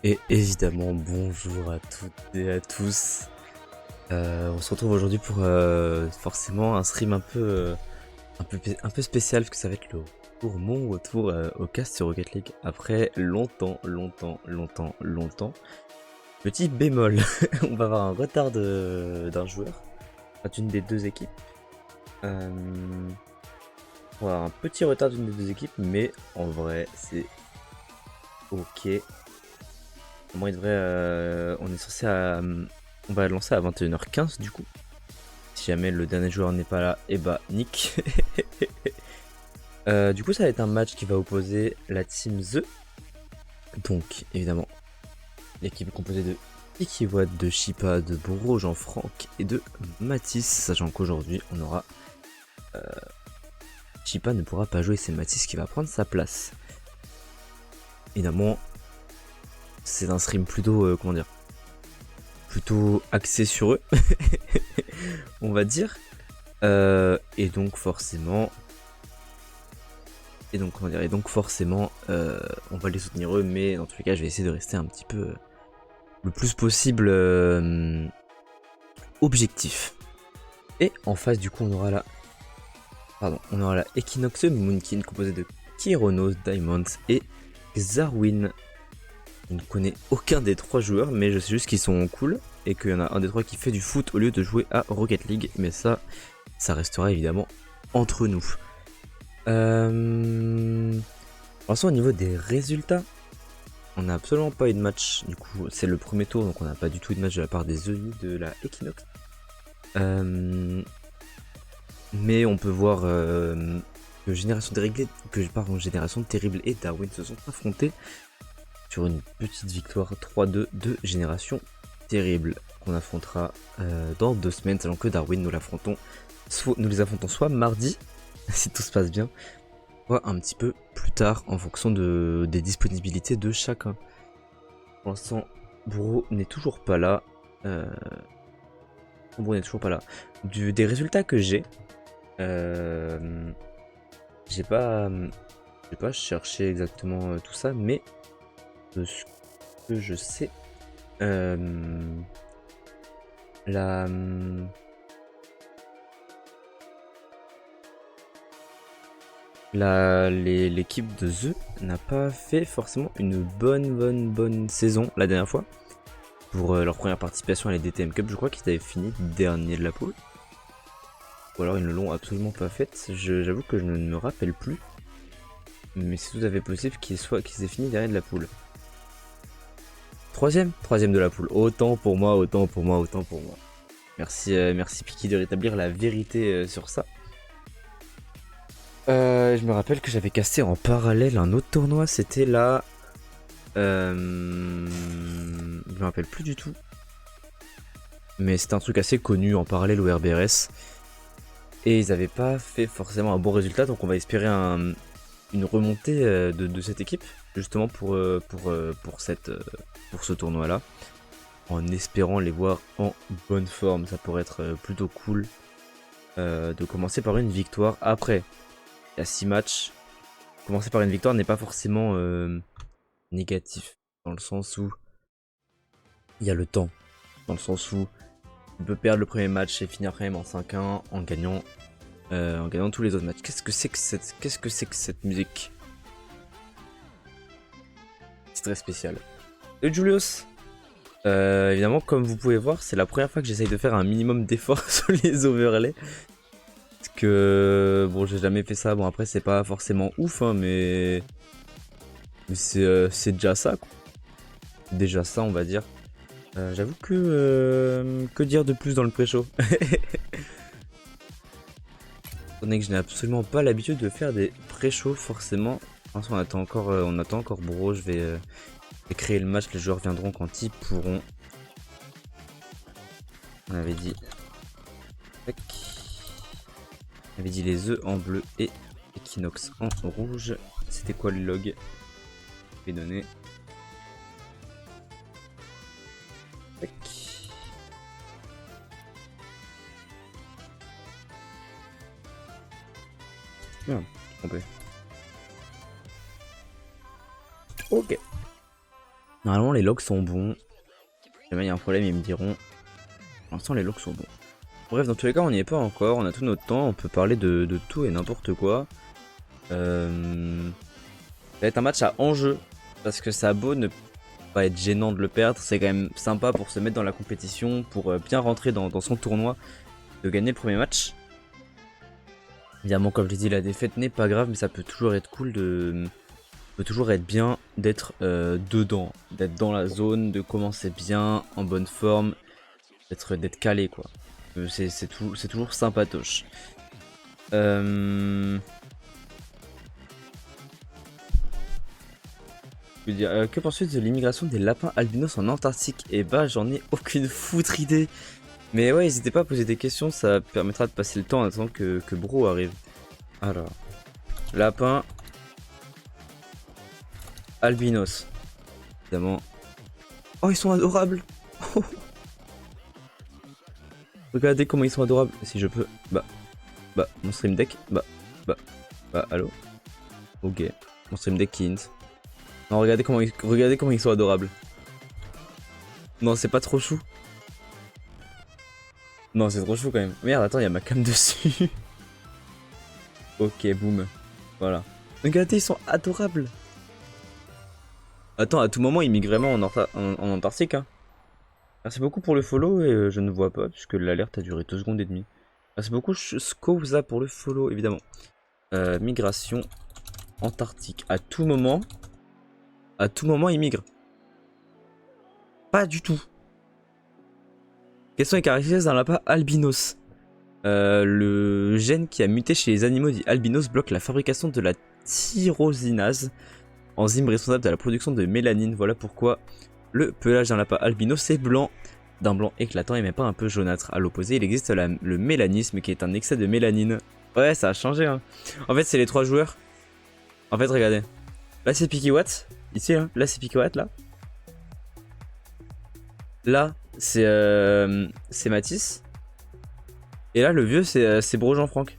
Et évidemment, bonjour à toutes et à tous. On se retrouve aujourd'hui pour forcément un stream un peu spécial, parce que ça va être mon retour au cast sur Rocket League après longtemps. Petit bémol, on va avoir un retard d'un joueur, enfin, d'une des deux équipes. On va avoir un petit retard d'une des deux équipes, mais en vrai, c'est ok. Moi, il devrait. On est censé on va lancer à 21h15 du coup. Si jamais le dernier joueur n'est pas là, et bah nick. Du coup, ça va être un match qui va opposer la team The. Donc, évidemment, l'équipe est composée de Ikiwad, de Shipa, de Bro, Jean-Franck et de Matisse. Sachant qu'aujourd'hui, on aura. Shipa ne pourra pas jouer, c'est Matisse qui va prendre sa place. Évidemment, c'est un stream plutôt. Comment dire, plutôt axé sur eux, on va dire. Et donc forcément, on va les soutenir eux, mais dans tous les cas, je vais essayer de rester un petit peu le plus possible objectif. Et en face, du coup, on aura la Equinox Moonkin composée de Kironos, Diamonds et Xarwin. Je ne connais aucun des trois joueurs, mais je sais juste qu'ils sont cool et qu'il y en a un des trois qui fait du foot au lieu de jouer à Rocket League, mais ça restera évidemment entre nous. Pour l'instant, au niveau des résultats, on n'a absolument pas eu de match. Du coup, c'est le premier tour, donc on n'a pas du tout eu de match de la part des Oni de la Equinox. Mais on peut voir que Génération Terrible et Darwin se sont affrontés sur une petite victoire 3-2 de Génération Terrible qu'on affrontera dans 2 semaines, sachant que Darwin, nous les affrontons soit mardi, si tout se passe bien, soit un petit peu plus tard en fonction des disponibilités de chacun. Pour l'instant, Bro n'est toujours pas là. Des résultats que j'ai, j'ai pas cherché exactement tout ça, mais de ce que je sais, la l'équipe de The n'a pas fait forcément une bonne saison la dernière fois. Pour leur première participation à la DTM Cup, je crois qu'ils avaient fini dernier de la poule. Ou alors ils ne l'ont absolument pas faite. J'avoue que je ne me rappelle plus. Mais c'est tout à fait possible qu'ils aient fini dernier de la poule. Troisième de la poule. Autant pour moi. Merci Piki de rétablir la vérité sur ça. Je me rappelle que j'avais casté en parallèle un autre tournoi, c'était là. Je me rappelle plus du tout. Mais c'était un truc assez connu en parallèle au RBRS. Et ils n'avaient pas fait forcément un bon résultat, donc on va espérer une remontée de cette équipe, justement pour ce tournoi-là. En espérant les voir en bonne forme, ça pourrait être plutôt cool de commencer par une victoire. Après, il y a 6 matchs. Commencer par une victoire n'est pas forcément négatif, dans le sens où il y a le temps. Dans le sens où on peut perdre le premier match et finir quand même en 5-1 en gagnant tous les autres matchs. Qu'est-ce que c'est que cette musique? C'est très spécial. Et Julius, évidemment, comme vous pouvez voir, c'est la première fois que j'essaye de faire un minimum d'effort sur les overlays. Parce que, bon, j'ai jamais fait ça. Bon, après, c'est pas forcément ouf, hein, mais c'est déjà ça, quoi. Déjà ça, on va dire. J'avoue que dire de plus dans le pré-show. On est que je n'ai absolument pas l'habitude de faire des pré-shows, forcément. On attend encore Bro. Je vais créer le match. Les joueurs viendront quand ils pourront. On avait dit. Tac. On avait dit les œufs en bleu et Equinox en rouge. C'était quoi le log? Je vais donner. Tac. Merde, trompé. Ok. Normalement, les logs sont bons. Si jamais il y a un problème, ils me diront. Pour l'instant, les logs sont bons. Bref, dans tous les cas, on n'y est pas encore. On a tout notre temps. On peut parler de tout et n'importe quoi. Ça va être un match à enjeu. Parce que ça a beau ne pas être gênant de le perdre. C'est quand même sympa pour se mettre dans la compétition. Pour bien rentrer dans son tournoi. De gagner le premier match. Évidemment, comme je l'ai dit, la défaite n'est pas grave. Mais ça peut toujours être cool de... peut toujours être bien d'être dedans, d'être dans la zone, de commencer bien, en bonne forme, d'être calé quoi. C'est toujours sympatoche. Je veux dire, que penses-tu de l'immigration des lapins albinos en Antarctique? Eh bah j'en ai aucune foutre idée. Mais ouais, n'hésitez pas à poser des questions, ça permettra de passer le temps en attendant que Bro arrive. Alors, lapin albinos. Évidemment. Oh, ils sont adorables. Regardez comment ils sont adorables. Si je peux. Mon stream deck. Allô. Ok. Mon stream deck qui hint. Non, regardez comment ils sont adorables. Non, c'est pas trop chou. Non, c'est trop chou quand même. Merde, attends, il y a ma cam dessus. Ok, boum. Voilà. Regardez, ils sont adorables. Attends, à tout moment, ils migrent vraiment en Antarctique. Hein. Merci beaucoup pour le follow et je ne vois pas puisque l'alerte a duré 2 secondes et demie. Merci beaucoup Skouza pour le follow évidemment. Migration Antarctique. À tout moment ils migrent. Pas du tout. Quelles sont les caractéristiques d'un lapin albinos? Le gène qui a muté chez les animaux dit albinos bloque la fabrication de la tyrosinase, enzyme responsable de la production de mélanine. Voilà pourquoi le pelage d'un lapin albinos est blanc, d'un blanc éclatant et même pas un peu jaunâtre. À l'opposé, il existe le mélanisme qui est un excès de mélanine. Ouais, ça a changé. Hein. En fait, c'est les 3 joueurs. En fait, regardez. Là, c'est Pikiwatt. Ici, hein. Là, c'est Pikiwatt, là. Là, c'est Matisse. Et là, le vieux, c'est Bro Jean-Franck.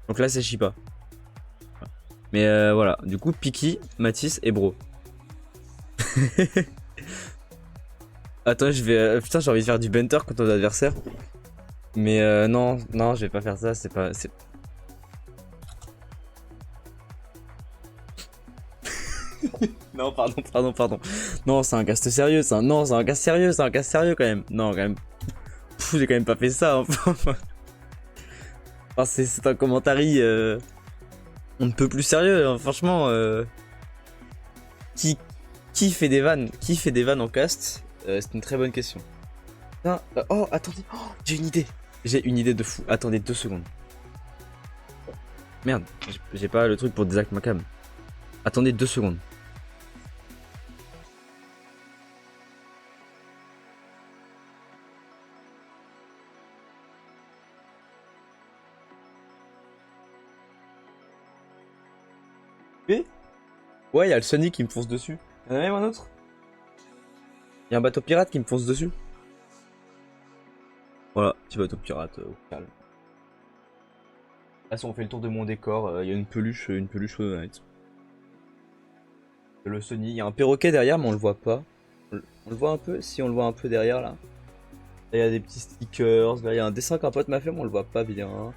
Donc là, c'est Shipa. Mais voilà. Du coup, Piki, Matisse et Bro. Attends, je vais... putain, j'ai envie de faire du banter contre nos adversaires. Mais non, je vais pas faire ça, c'est pas... Non, pardon. Non, c'est un cast sérieux, Non, c'est un cast sérieux quand même. Non, quand même... Pfff, j'ai quand même pas fait ça. Hein. Enfin, c'est un commentary... On ne peut plus sérieux, hein. Franchement... Qui fait des vannes en cast? C'est une très bonne question. Oh, attendez. Oh, j'ai une idée de fou. Attendez 2 secondes. Merde, j'ai pas le truc pour désactiver ma cam. Attendez 2 secondes. Ouais, il y a le Sonic qui me fonce dessus. Il y en a même un autre. Il y a un bateau pirate qui me fonce dessus. Voilà, petit bateau pirate au calme. Là, si on fait le tour de mon décor, il y a une peluche honnête. Le Sonic, il y a un perroquet derrière, mais on le voit pas. On le voit un peu, si on le voit un peu derrière là. Là, il y a des petits stickers, là, il y a un dessin qu'un pote m'a fait, mais on le voit pas bien.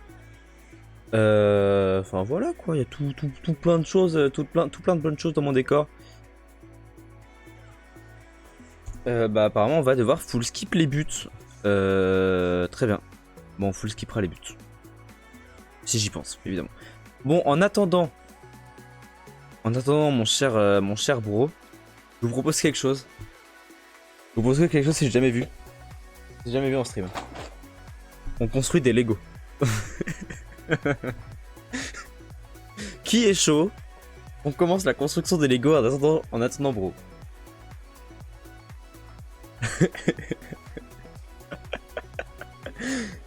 Enfin voilà quoi, il y a tout plein de choses, tout plein de bonnes choses dans mon décor. Bah apparemment on va devoir full skip les buts. Très bien. Bon, on full skipera les buts. Si j'y pense, évidemment. Bon, en attendant mon cher bro, je vous propose quelque chose. Je vous propose quelque chose que j'ai jamais vu. J'ai jamais vu en stream. On construit des Lego. Qui est chaud? On commence la construction des Lego en attendant bro.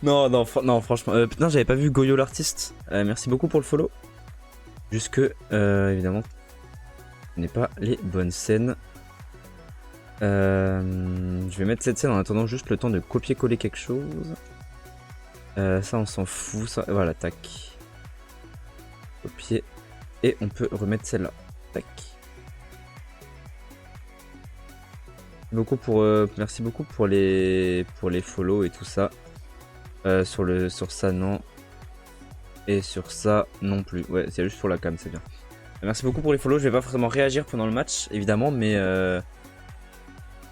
non, franchement. Putain, j'avais pas vu Goyo l'artiste. Merci beaucoup pour le follow. Jusque, évidemment, ce n'est pas les bonnes scènes. Je vais mettre cette scène en attendant juste le temps de copier-coller quelque chose. Ça, on s'en fout. Ça... Voilà, tac. Copier. Et on peut remettre celle-là. Tac. Merci beaucoup pour les follow et tout ça. Sur ça, non. Et sur ça, non plus. Ouais, c'est juste pour la cam, c'est bien. Merci beaucoup pour les follow. Je vais pas forcément réagir pendant le match, évidemment, mais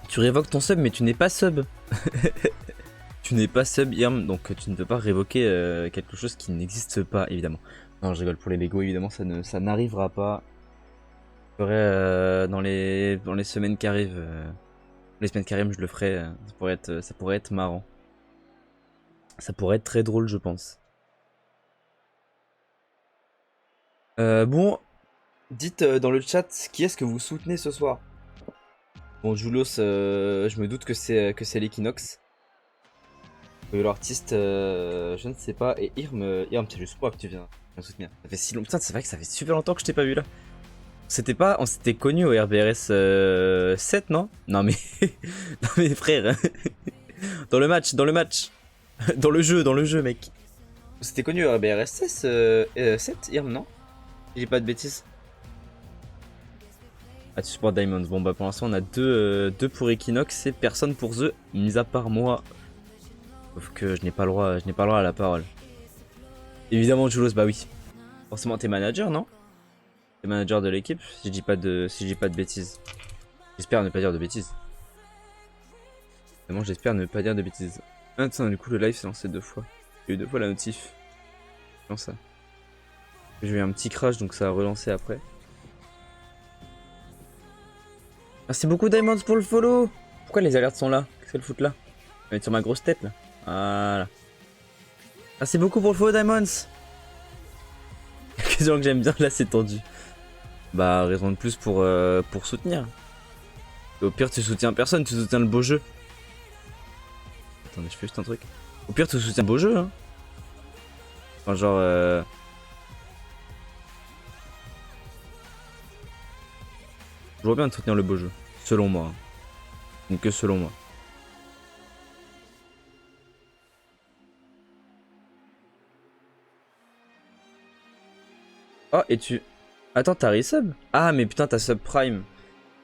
tu révoques ton sub, mais tu n'es pas sub. Tu n'es pas sub, Irm, donc tu ne peux pas révoquer quelque chose qui n'existe pas, évidemment. Non, je rigole pour les Lego, évidemment, ça n'arrivera pas. Je ferai dans les semaines qui arrivent. Les semaines qui arrivent, je le ferai. Ça pourrait être marrant. Ça pourrait être très drôle, je pense. Bon, dites dans le chat qui est-ce que vous soutenez ce soir. Bon, Julos, je me doute que c'est l'Equinox. L'artiste, je ne sais pas. Et Irm, c'est juste quoi que tu viens me soutenir. Ça fait si longtemps. Putain, c'est vrai que ça fait super longtemps que je t'ai pas vu là. On s'était connus au RBRS 7, non? Non mais, non mais frère, dans le match, dans le jeu, mec. On s'était connus au RBRS 7, Irm, non? Si j'ai pas de bêtises. Ah, tu supportes Diamonds. Bon bah pour l'instant on a deux pour Equinox et personne pour The, mis à part moi. Sauf que je n'ai pas le droit à la parole. Évidemment Julos, bah oui. Forcément t'es manager, non? T'es manager de l'équipe, si je dis pas de bêtises. J'espère ne pas dire de bêtises. Vraiment j'espère ne pas dire de bêtises. Ah tiens, du coup le live s'est lancé 2 fois. J'ai eu 2 fois la notif. Comment ça? J'ai eu un petit crash donc ça a relancé après. Merci beaucoup Diamonds pour le follow. Pourquoi les alertes sont là? Qu'est-ce qu'elles foutent là? Je vais mettre sur ma grosse tête là. Voilà. Merci beaucoup pour le follow Diamonds. Question que j'aime bien là, c'est tendu. Bah raison de plus pour soutenir. Et au pire tu soutiens personne, tu soutiens le beau jeu. Attendez, je fais juste un truc. Au pire tu soutiens le beau jeu hein. Enfin genre je vois bien de soutenir le beau jeu. Selon moi. Donc que selon moi. Oh et tu... Attends, t'as resub? Ah mais putain t'as sub prime.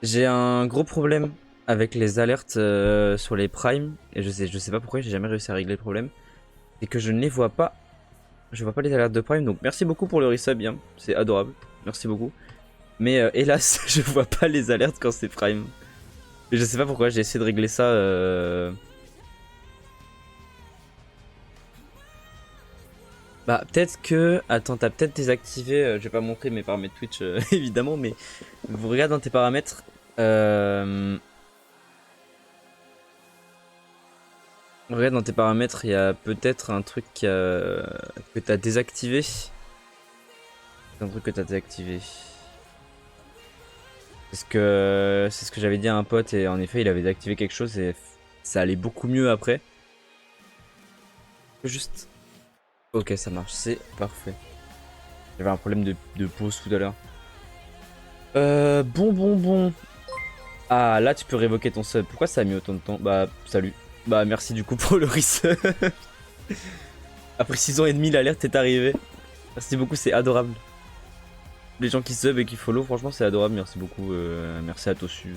J'ai un gros problème avec les alertes sur les primes. Et je sais pas pourquoi j'ai jamais réussi à régler le problème. C'est que je ne les vois pas. Je vois pas les alertes de prime. Donc merci beaucoup pour le resub, bien. C'est adorable. Merci beaucoup. Mais hélas, je vois pas les alertes quand c'est prime. Et je sais pas pourquoi, j'ai essayé de régler ça. Bah peut-être que... Attends, t'as peut-être désactivé, je vais pas montrer mes paramètres Twitch évidemment, mais vous regardez dans tes paramètres. Regarde dans tes paramètres, il y a peut-être un truc que t'as désactivé. C'est un truc que t'as désactivé. C'est ce que j'avais dit à un pote et en effet il avait désactivé quelque chose et ça allait beaucoup mieux après. Juste... Ok, ça marche, c'est parfait. J'avais un problème de pause tout à l'heure. Bon. Ah, là tu peux révoquer ton sub. Pourquoi ça a mis autant de temps? Bah, salut. Bah, merci du coup pour le resub. Après 6 ans et demi, l'alerte est arrivée. Merci beaucoup, c'est adorable. Les gens qui sub et qui follow, franchement, c'est adorable. Merci beaucoup. Merci à Tosu,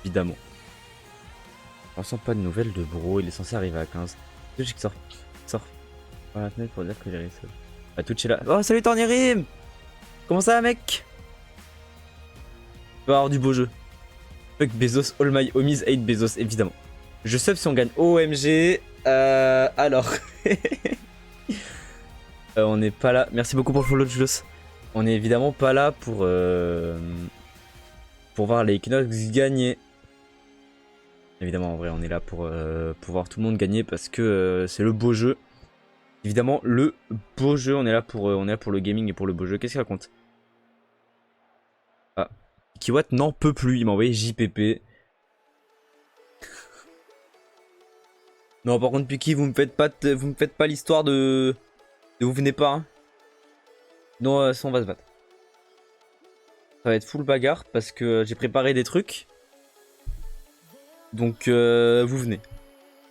évidemment. On sent pas de nouvelles de bro. Il est censé arriver à 15. Qui sort. Par la fenêtre pour dire que j'ai resub. Ah, Twitch est là. Oh, salut Tornirim! Comment ça, mec? Tu vas avoir du beau jeu. Fuck Bezos, all my homies hate Bezos, évidemment. Je sub si on gagne. OMG. Alors. On n'est pas là. Merci beaucoup pour le follow, Julos. On n'est évidemment pas là pour voir les Equinox gagner. Évidemment, en vrai, on est là pour voir tout le monde gagner parce que c'est le beau jeu. Évidemment, le beau jeu. On est là pour le gaming et pour le beau jeu. Qu'est-ce qu'il raconte? Ah. Kiwat n'en peut plus. Il m'a envoyé JPP. Non, par contre, Piki, vous me faites pas l'histoire de vous venez pas. Hein. Non, ça on va se battre. Ça va être full bagarre parce que j'ai préparé des trucs. Donc vous venez.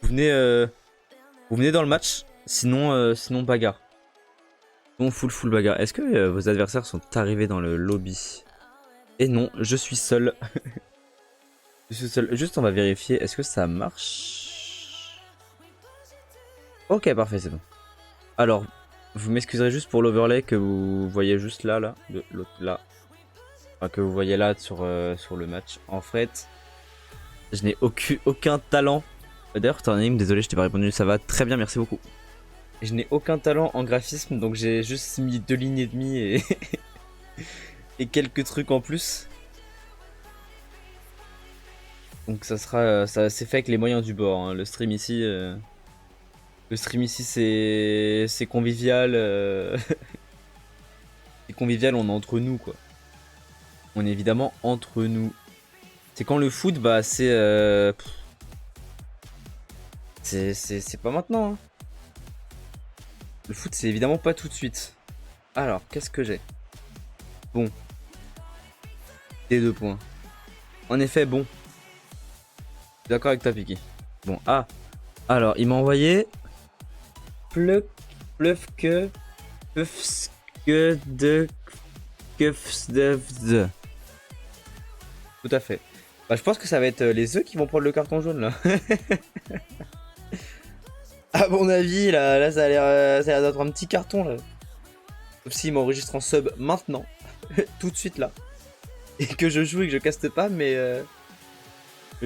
Vous venez dans le match. Sinon bagarre. Sinon full bagarre. Est-ce que vos adversaires sont arrivés dans le lobby? Et non, je suis seul. Juste, on va vérifier. Est-ce que ça marche? Ok, parfait, c'est bon. Alors, vous m'excuserez juste pour l'overlay que vous voyez juste là, de l'autre là. Enfin, que vous voyez là sur le match. En fait, je n'ai aucun talent. D'ailleurs, Torname, désolé, je t'ai pas répondu. Ça va très bien, merci beaucoup. Je n'ai aucun talent en graphisme, donc j'ai juste mis 2 lignes et demie et, et quelques trucs en plus. Donc ça sera, ça c'est fait avec les moyens du bord. Hein. Le stream ici, c'est convivial. C'est convivial, on est entre nous quoi. On est évidemment entre nous. C'est quand le foot, bah c'est pas maintenant. Hein. Le foot, c'est évidemment pas tout de suite. Alors, qu'est-ce que j'ai? Bon. Des 2 points. En effet, bon. D'accord avec toi, Piki. Bon, ah. Alors, il m'a envoyé. Pluck, pluff que. Puffs que de. Kuffs de. Tout à fait. Bah, je pense que ça va être les œufs qui vont prendre le carton jaune là. À mon avis, là ça a l'air d'être un petit carton là. Sauf s'il m'enregistre en sub maintenant. Tout de suite là. Et que je joue et que je caste pas, mais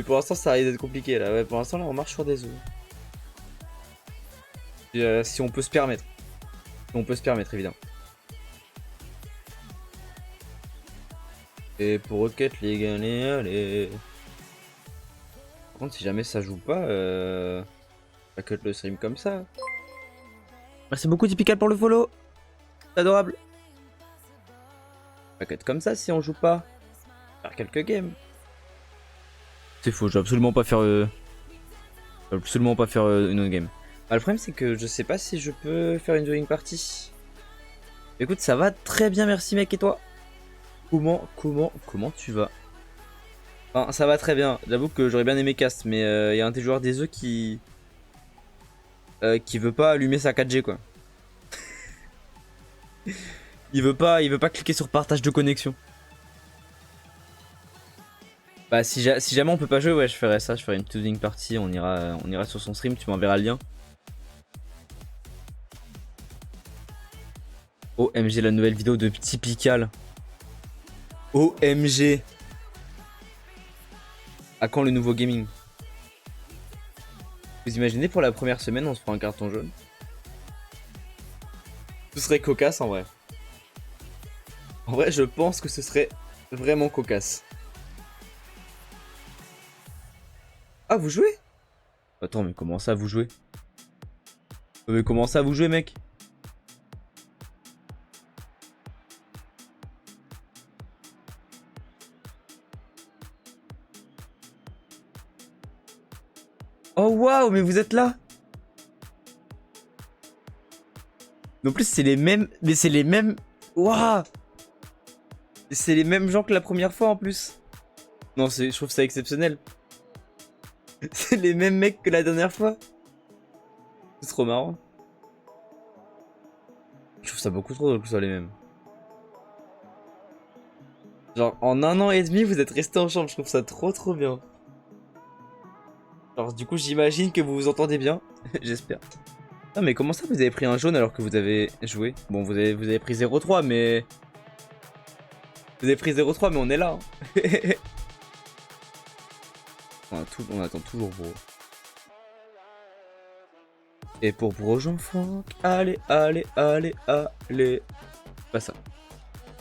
pour l'instant ça risque d'être compliqué là. Ouais, pour l'instant là on marche sur des œufs. Si on peut se permettre. Si on peut se permettre évidemment. Et pour Rocket League, allez. Par contre si jamais ça joue pas, pas cut le stream comme ça. Merci beaucoup Typical pour le follow. C'est adorable. Pas cut comme ça si on joue pas. Faire quelques games. C'est faux, je vais absolument pas faire une autre game. Bah, le problème c'est que je sais pas si je peux faire une viewing party. Écoute, ça va très bien, merci mec, et toi? Comment tu vas? Enfin, ça va très bien. J'avoue que j'aurais bien aimé cast, mais il y a un des joueurs des œufs qui veut pas allumer sa 4G quoi. il veut pas cliquer sur partage de connexion. Bah si jamais on peut pas jouer, ouais, je ferai ça, je ferai une petite viewing party, on ira sur son stream, tu m'enverras le lien. OMG, la nouvelle vidéo de Typical. OMG. À quand le nouveau gaming? Vous imaginez pour la première semaine on se prend un carton jaune? Ce serait cocasse en vrai. En vrai je pense que ce serait vraiment cocasse. Ah vous jouez? Attends mais comment ça vous jouez? Mais comment ça vous jouez mec? Oh waouh, mais vous êtes là? Mais en plus c'est les mêmes. Mais c'est les mêmes. Waouh! C'est les mêmes gens que la première fois en plus. Non, je trouve ça exceptionnel. C'est les mêmes mecs que la dernière fois. C'est trop marrant. Je trouve ça beaucoup trop drôle que ce soit les mêmes. Genre en 1 an et demi vous êtes restés ensemble, je trouve ça trop bien. Alors du coup j'imagine que vous vous entendez bien, j'espère. Non mais comment ça vous avez pris un jaune alors que vous avez joué? Bon vous avez pris 0-3 mais... Vous avez pris 0-3 mais on est là. Hein. on attend toujours Bro. Et pour Bro Jean-Franck, allez. Pas ça.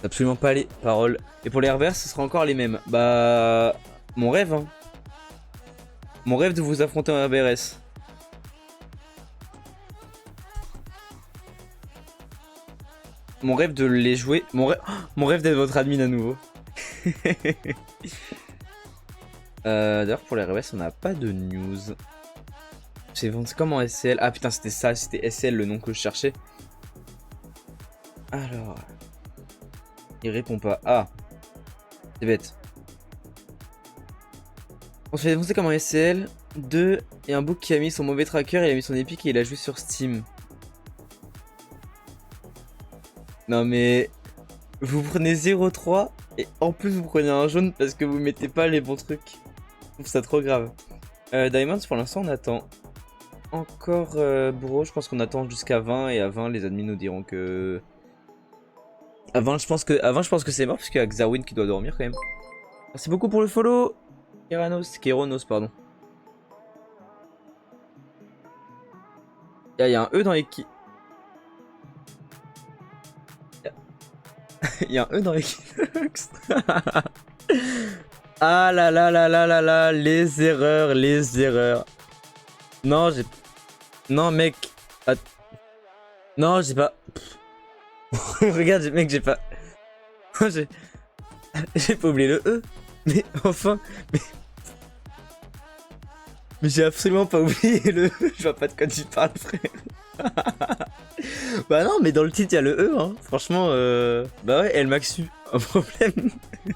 Absolument pas les paroles. Et pour les revers ce sera encore les mêmes. Bah... Mon rêve hein. Mon rêve de vous affronter en RBRS. Mon rêve de les jouer. Mon rêve d'être votre admin à nouveau. D'ailleurs, pour les RBRS, on n'a pas de news. C'est comme en SL. Ah putain, c'était ça, c'était SL le nom que je cherchais. Alors. Il répond pas. Ah. C'est bête. On se fait défoncer comme un SL. 2 et un book qui a mis son mauvais tracker, il a mis son épique et il a joué sur Steam. Non mais... Vous prenez 0-3 et en plus vous prenez un jaune parce que vous mettez pas les bons trucs. trouve ça trop grave. Diamonds, pour l'instant, on attend. Encore Bro, je pense qu'on attend jusqu'à 20 et à 20 les admins nous diront que... À 20 je pense que c'est mort parce qu'il y a Xawin qui doit dormir quand même. Merci beaucoup pour le follow. Kéronos, pardon. Il y a un E dans l'équipe. Il y a un E dans l'équipe. Ah là là là là là là, les erreurs, les erreurs. Non, j'ai... Non, mec. Non, j'ai pas... Regarde, mec, j'ai pas... J'ai pas oublié le E. Mais enfin... Mais j'ai absolument pas oublié le E. Je vois pas de quoi tu parles, frère. Bah non, mais dans le titre, il y a le E, hein. Franchement, bah ouais, El Maxu. Un problème.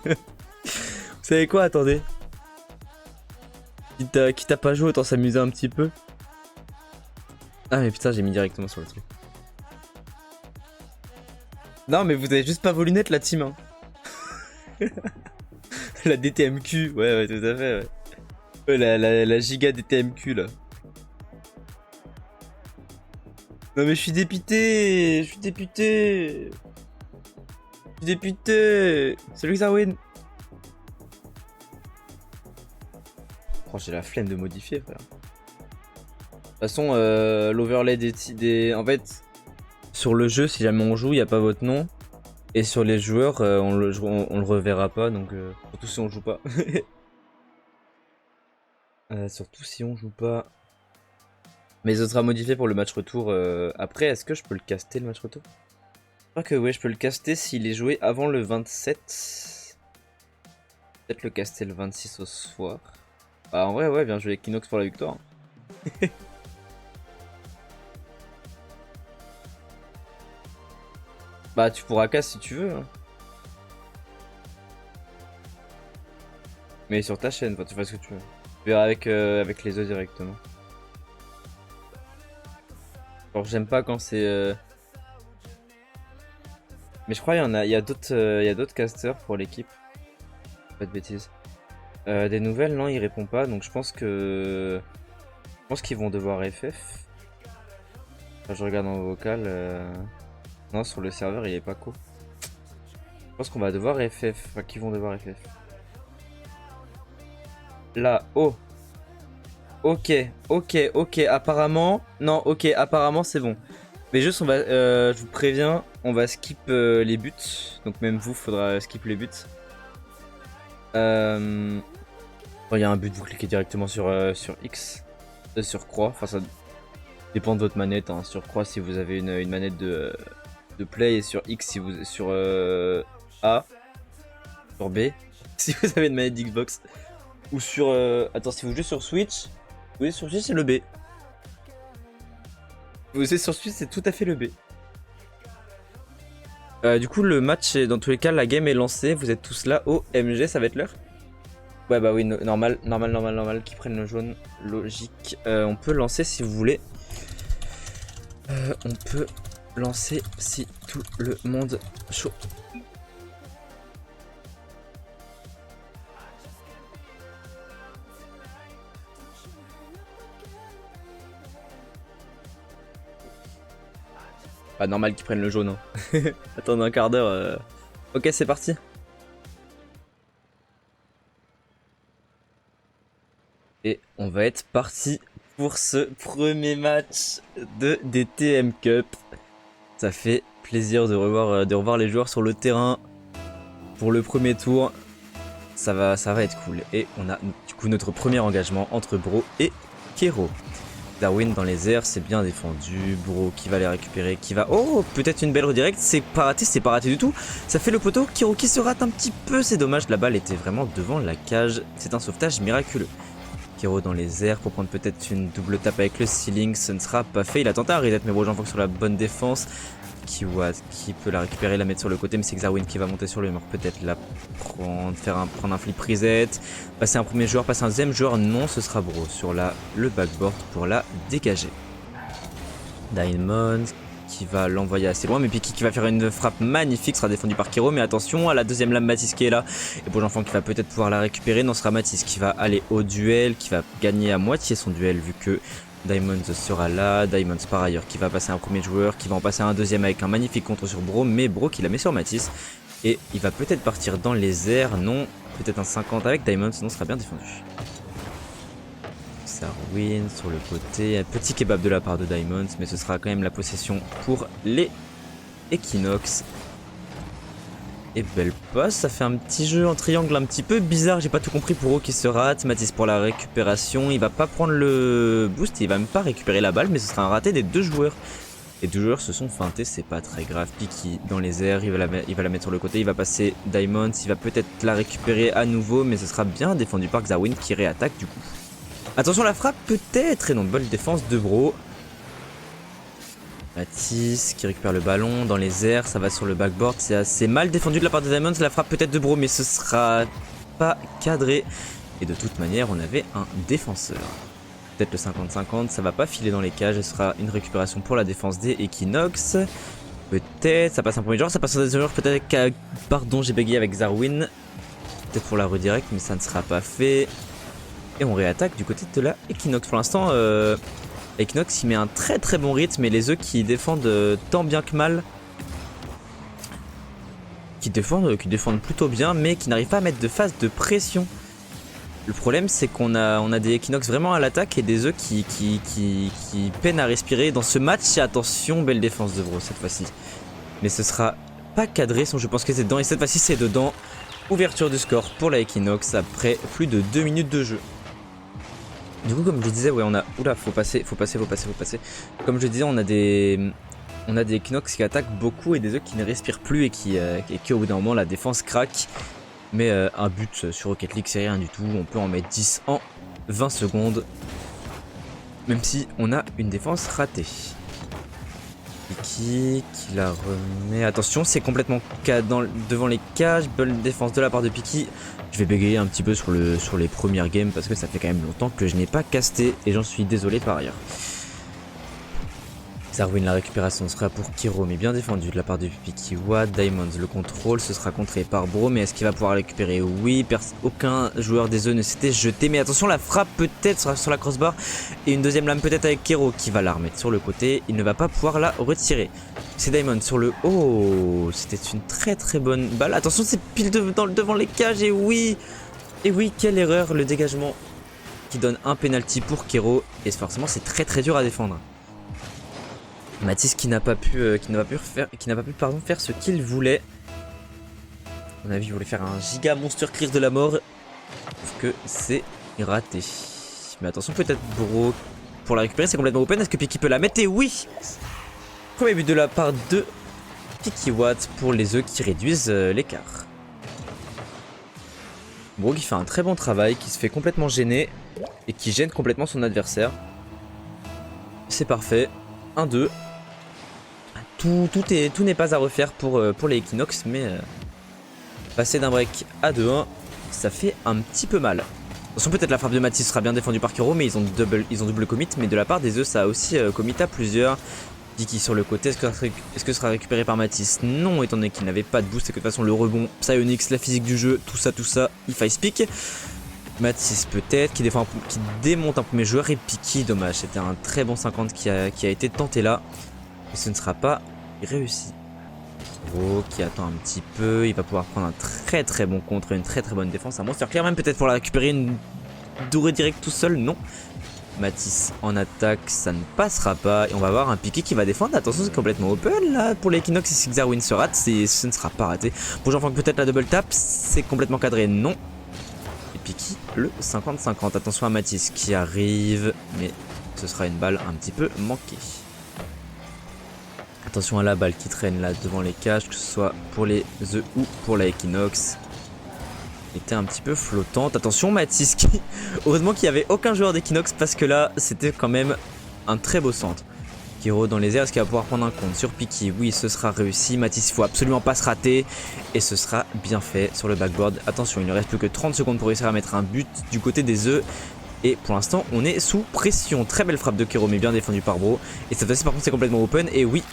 Vous savez quoi, attendez. Quitte à pas jouer, autant s'amuser un petit peu. Ah mais putain, j'ai mis directement sur le truc. Non mais vous avez juste pas voulu net la team, hein. La DTMQ, ouais, tout à fait, ouais. Ouais, la giga DTMQ, là. Non mais je suis dépité. C'est lui que ça win. Oh, j'ai la flemme de modifier, frère. De toute façon, l'overlay des... En fait, sur le jeu, si jamais on joue, il n'y a pas votre nom. Et sur les joueurs, on le reverra pas, donc... surtout si on joue pas. Surtout si on joue pas. Mais ce sera modifié pour le match retour. Après, est-ce que je peux le caster, le match retour? Je crois que ouais, je peux le caster s'il est joué avant le 27. Peut-être le caster le 26 au soir. Bah en vrai, ouais, bien joué Equinox pour la victoire. Bah tu pourras casse si tu veux. Hein. Mais sur ta chaîne, tu fais ce que tu veux. Tu verras avec les œufs directement. Alors j'aime pas quand c'est... Mais je crois qu'il y a d'autres casters pour l'équipe. Pas de bêtises. Des nouvelles, non, il répond pas, donc je pense qu'ils vont devoir FF. Enfin, je regarde en vocal. Non, sur le serveur, il est pas co. Je pense qu'on va devoir FF. Enfin, qu'ils vont devoir FF. Là, oh. Ok, apparemment... Non, ok, apparemment c'est bon. Mais juste, je vous préviens, on va skip les buts. Donc même vous, faudra skip les buts. Bon, il y a un but, vous cliquez directement sur X. Sur croix, enfin ça dépend de votre manette. Hein. Sur croix si vous avez une manette de play, et sur X si vous... Sur A. Sur B. Si vous avez une manette d'Xbox. Ou sur... Attends, si vous jouez sur Switch... Vous jouez sur Switch, c'est le B. Vous jouez sur Switch, c'est tout à fait le B. Du coup, le match, dans tous les cas, la game est lancée. Vous êtes tous là. Oh, MG, ça va être l'heure? Ouais, bah oui, normal. Qui prennent le jaune. Logique. On peut lancer si vous voulez. On peut lancer si tout le monde chaud. Pas normal qu'ils prennent le jaune. Hein. Attendez un quart d'heure. Ok, c'est parti. Et on va être parti pour ce premier match de DTM Cup. Ça fait plaisir de revoir les joueurs sur le terrain pour le premier tour. Ça va être cool. Et on a du coup notre premier engagement entre Bro et Kero. Darwin dans les airs, c'est bien défendu. Bro qui va les récupérer, qui va... Oh, peut-être une belle redirect. C'est pas raté du tout. Ça fait le poteau. Kero qui se rate un petit peu. C'est dommage, la balle était vraiment devant la cage. C'est un sauvetage miraculeux. Kero dans les airs pour prendre peut-être une double tape avec le ceiling. Ce ne sera pas fait. Il a tenté un reset, mais Brojan sur la bonne défense. Qui peut la récupérer, la mettre sur le côté, mais c'est Xawin qui va monter sur lui, mort peut-être la prendre, prendre un flip reset, passer un premier joueur, passer un deuxième joueur, non, ce sera Bro sur le backboard pour la dégager. Diamond qui va l'envoyer assez loin. Mais Piki qui va faire une frappe magnifique, sera défendu par Kero. Mais attention à la deuxième lame Matisse qui est là. Et Bourg-Enfant qui va peut-être pouvoir la récupérer. Non, ce sera Matisse qui va aller au duel, qui va gagner à moitié son duel vu que Diamonds sera là. Diamonds par ailleurs qui va passer un premier joueur, qui va en passer un deuxième avec un magnifique contre sur Bro. Mais Bro qui la met sur Matisse. Et il va peut-être partir dans les airs. Non, peut-être un 50 avec Diamonds. Sinon, ce sera bien défendu. Sarwin sur le côté, un petit kebab de la part de Diamonds, mais ce sera quand même la possession pour les Equinox. Et belle passe, ça fait un petit jeu en triangle un petit peu bizarre, j'ai pas tout compris pour eux qui se rate. Matisse pour la récupération, il va pas prendre le boost, il va même pas récupérer la balle, mais ce sera un raté des deux joueurs. Les deux joueurs se sont feintés, c'est pas très grave. Piki dans les airs, il va la mettre sur le côté, il va passer Diamonds, il va peut-être la récupérer à nouveau, mais ce sera bien défendu par Xarwin qui réattaque du coup. Attention la frappe peut-être, et non, bonne défense de Bro. Matisse qui récupère le ballon dans les airs, ça va sur le backboard, c'est assez mal défendu de la part de Diamonds, la frappe peut-être de Bro, mais ce sera pas cadré. Et de toute manière, on avait un défenseur. Peut-être le 50-50, ça va pas filer dans les cages, ce sera une récupération pour la défense des Equinox. Peut-être, ça passe un premier joueur, ça passe un deuxième joueur, peut-être qu'à... Pardon, j'ai bégayé avec Xarwin. Peut-être pour la redirect, mais ça ne sera pas fait. Et on réattaque du côté de la Equinox. Pour l'instant, Equinox il met un très très bon rythme. Et les œufs qui défendent tant bien que mal. Qui défendent plutôt bien, mais qui n'arrivent pas à mettre de phase de pression. Le problème c'est qu'on a des Equinox vraiment à l'attaque et des œufs qui peinent à respirer dans ce match. Et attention, belle défense de Bro cette fois-ci. Mais ce sera pas cadré, je pense que c'est dedans. Et cette fois-ci c'est dedans. Ouverture du score pour la Equinox après plus de 2 minutes de jeu. Du coup, comme je disais, ouais, on a... Oula, faut passer. Comme je disais, on a des Equinox qui attaquent beaucoup et des œufs qui ne respirent plus et qui au bout d'un moment, la défense craque. Mais un but sur Rocket League, c'est rien du tout. On peut en mettre 10 en 20 secondes. Même si on a une défense ratée. Piki qui la remet. Attention, c'est complètement devant les cages. Bonne défense de la part de Piki. Je vais bégayer un petit peu sur les premières games parce que ça fait quand même longtemps que je n'ai pas casté et j'en suis désolé par ailleurs. Xarwin, la récupération sera pour Kero, mais bien défendu de la part de Piki. Diamonds, le contrôle, ce sera contré par Bro, mais est-ce qu'il va pouvoir récupérer? Oui, aucun joueur des œufs ne s'était jeté, mais attention, la frappe peut-être sera sur la crossbar, et une deuxième lame peut-être avec Kero qui va la remettre sur le côté, il ne va pas pouvoir la retirer. C'est Diamond sur le... Oh, c'était une très très bonne balle, attention, c'est pile devant les cages, et oui, quelle erreur, le dégagement qui donne un penalty pour Kero, et forcément c'est très très dur à défendre. Matisse qui n'a pas pu faire ce qu'il voulait. À mon avis, il voulait faire un giga monster clear de la mort. Sauf que c'est raté. Mais attention, peut-être Bro pour la récupérer, c'est complètement open. Est-ce que Piki peut la mettre? Et oui! Premier but de la part de Piki Watt pour les œufs qui réduisent l'écart. Bro qui fait un très bon travail, qui se fait complètement gêner et qui gêne complètement son adversaire. C'est parfait. 1-2. Tout n'est pas à refaire pour les Equinox, mais passer d'un break à 2-1, ça fait un petit peu mal. Attention, peut-être la frappe de Matisse sera bien défendue par Kero, mais ils ont double commit, mais de la part des œufs, ça a aussi commit à plusieurs. Diki sur le côté, est-ce que ce sera récupéré par Matisse? Non, étant donné qu'il n'avait pas de boost et que de toute façon le rebond, Psyonix, la physique du jeu, tout ça, il faille speak. Matisse peut-être, qui démonte un premier joueur, et Piki, dommage, c'était un très bon 50 qui a été tenté là. Et ce ne sera pas réussi. Bro qui attend un petit peu, il va pouvoir prendre un très très bon contre et une très très bonne défense. Un monster clear même peut-être pour la récupérer, une dorée directe tout seul, non. Matisse en attaque, ça ne passera pas. Et on va avoir un Piki qui va défendre. Attention, c'est complètement open là pour l'Equinox. Et si Xarwin se rate, ce ne sera pas raté. Pour Jean-Franck, peut-être la double tap, c'est complètement cadré, non. Et Piki, le 50-50. Attention à Matisse qui arrive, mais ce sera une balle un petit peu manquée. Attention à la balle qui traîne là devant les cages, que ce soit pour les œufs ou pour la Equinox. Était un petit peu flottante. Attention Matisse qui... Heureusement qu'il n'y avait aucun joueur d'Equinox parce que là c'était quand même un très beau centre. Kero dans les airs, est-ce qu'il va pouvoir prendre un compte sur Piki? Oui, ce sera réussi. Matisse, il faut absolument pas se rater. Et ce sera bien fait sur le backboard. Attention, il ne reste plus que 30 secondes pour réussir à mettre un but du côté des œufs. Et pour l'instant, on est sous pression. Très belle frappe de Kero, mais bien défendue par Bro. Et cette fois-ci, par contre, c'est complètement open. Et oui,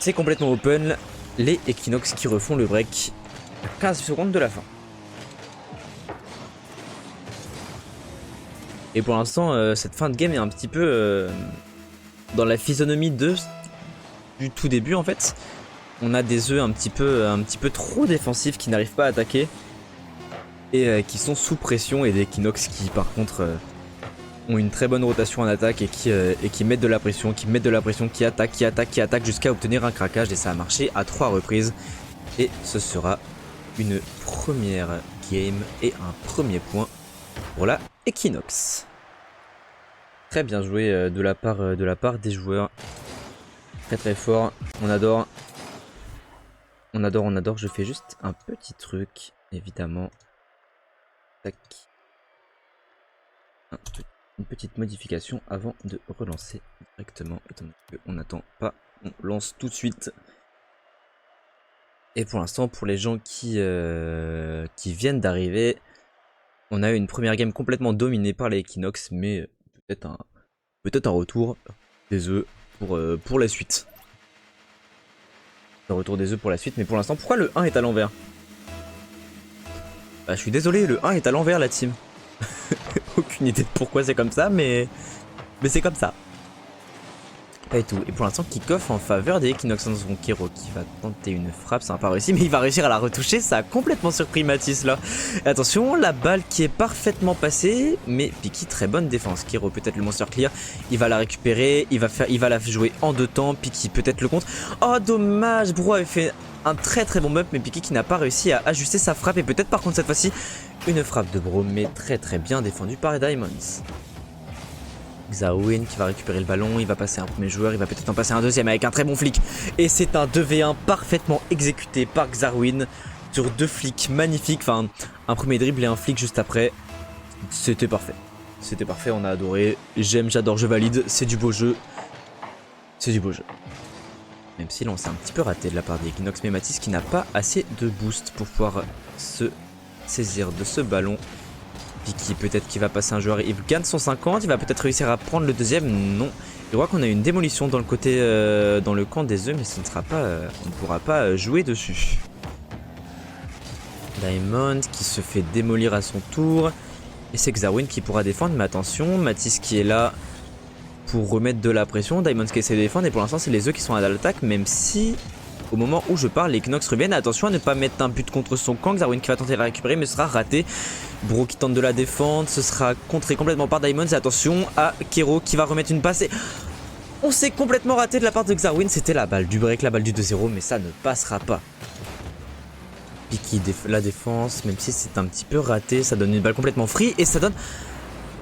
C'est complètement open. Les Equinox qui refont le break à 15 secondes de la fin. Et pour l'instant, cette fin de game est un petit peu dans la physionomie du tout début en fait. On a des œufs un petit peu trop défensifs qui n'arrivent pas à attaquer et qui sont sous pression, et des Equinox qui par contre ont une très bonne rotation en attaque et qui mettent de la pression, qui attaquent jusqu'à obtenir un craquage, et ça a marché à 3 reprises. Et ce sera une première game et un premier point pour la Equinox. Très bien joué de la part des joueurs. Très très fort. On adore. On adore. Je fais juste un petit truc, évidemment. Tac. Une petite modification avant de relancer directement. Étant donné qu'on n'attend pas, on lance tout de suite. Et pour l'instant, pour les gens qui viennent d'arriver, on a eu une première game complètement dominée par les Equinox, mais peut-être un retour des œufs pour la suite. Un retour des œufs pour la suite, mais pour l'instant, pourquoi le 1 est à l'envers? Bah, je suis désolé, le 1 est à l'envers, la team. Aucune idée de pourquoi c'est comme ça, mais c'est comme ça. Pas du tout. Et pour l'instant, kick-off en faveur des Equinox. Kero qui va tenter une frappe, ça n'a pas réussi, mais il va réussir à la retoucher. Ça a complètement surpris Matisse là. Et attention, la balle qui est parfaitement passée, mais Piki, très bonne défense. Kero peut-être le monster clear, il va la récupérer, il va la jouer en 2 temps. Piki peut-être le compte. Oh dommage, Bro avait fait un très très bon bump, mais Piki qui n'a pas réussi à ajuster sa frappe, et peut-être par contre cette fois-ci une frappe de Bro, mais très très bien défendue par Diamonds. Xarwin qui va récupérer le ballon, il va passer un premier joueur, il va peut-être en passer un deuxième avec un très bon flic. Et c'est un 2v1 parfaitement exécuté par Xarwin sur 2 flics magnifiques. Enfin, un premier dribble et un flic juste après. C'était parfait. C'était parfait, on a adoré. J'aime, j'adore, je valide. C'est du beau jeu. C'est du beau jeu. Même si là on s'est un petit peu raté de la part des Equinox, mais Matisse qui n'a pas assez de boost pour pouvoir se saisir de ce ballon. Piki peut-être qu'il va passer un joueur, il gagne son 50, il va peut-être réussir à prendre le deuxième, non. Je vois qu'on a une démolition dans le côté, dans le camp des œufs, mais ce ne sera pas, on ne pourra pas jouer dessus. Diamond qui se fait démolir à son tour, et c'est Xarwin qui pourra défendre, mais attention, Matisse qui est là pour remettre de la pression, Diamond qui essaie de défendre, et pour l'instant c'est les œufs qui sont à l'attaque, même si... Au moment où je parle, les Equinox reviennent. Attention à ne pas mettre un but contre son camp. Xarwin qui va tenter de la récupérer, mais ce sera raté. Bro qui tente de la défendre. Ce sera contré complètement par Diamonds. Et attention à Kero qui va remettre une passe. Et on s'est complètement raté de la part de Xarwin. C'était la balle du break, la balle du 2-0, mais ça ne passera pas. Piki la défense, même si c'est un petit peu raté. Ça donne une balle complètement free. Et ça donne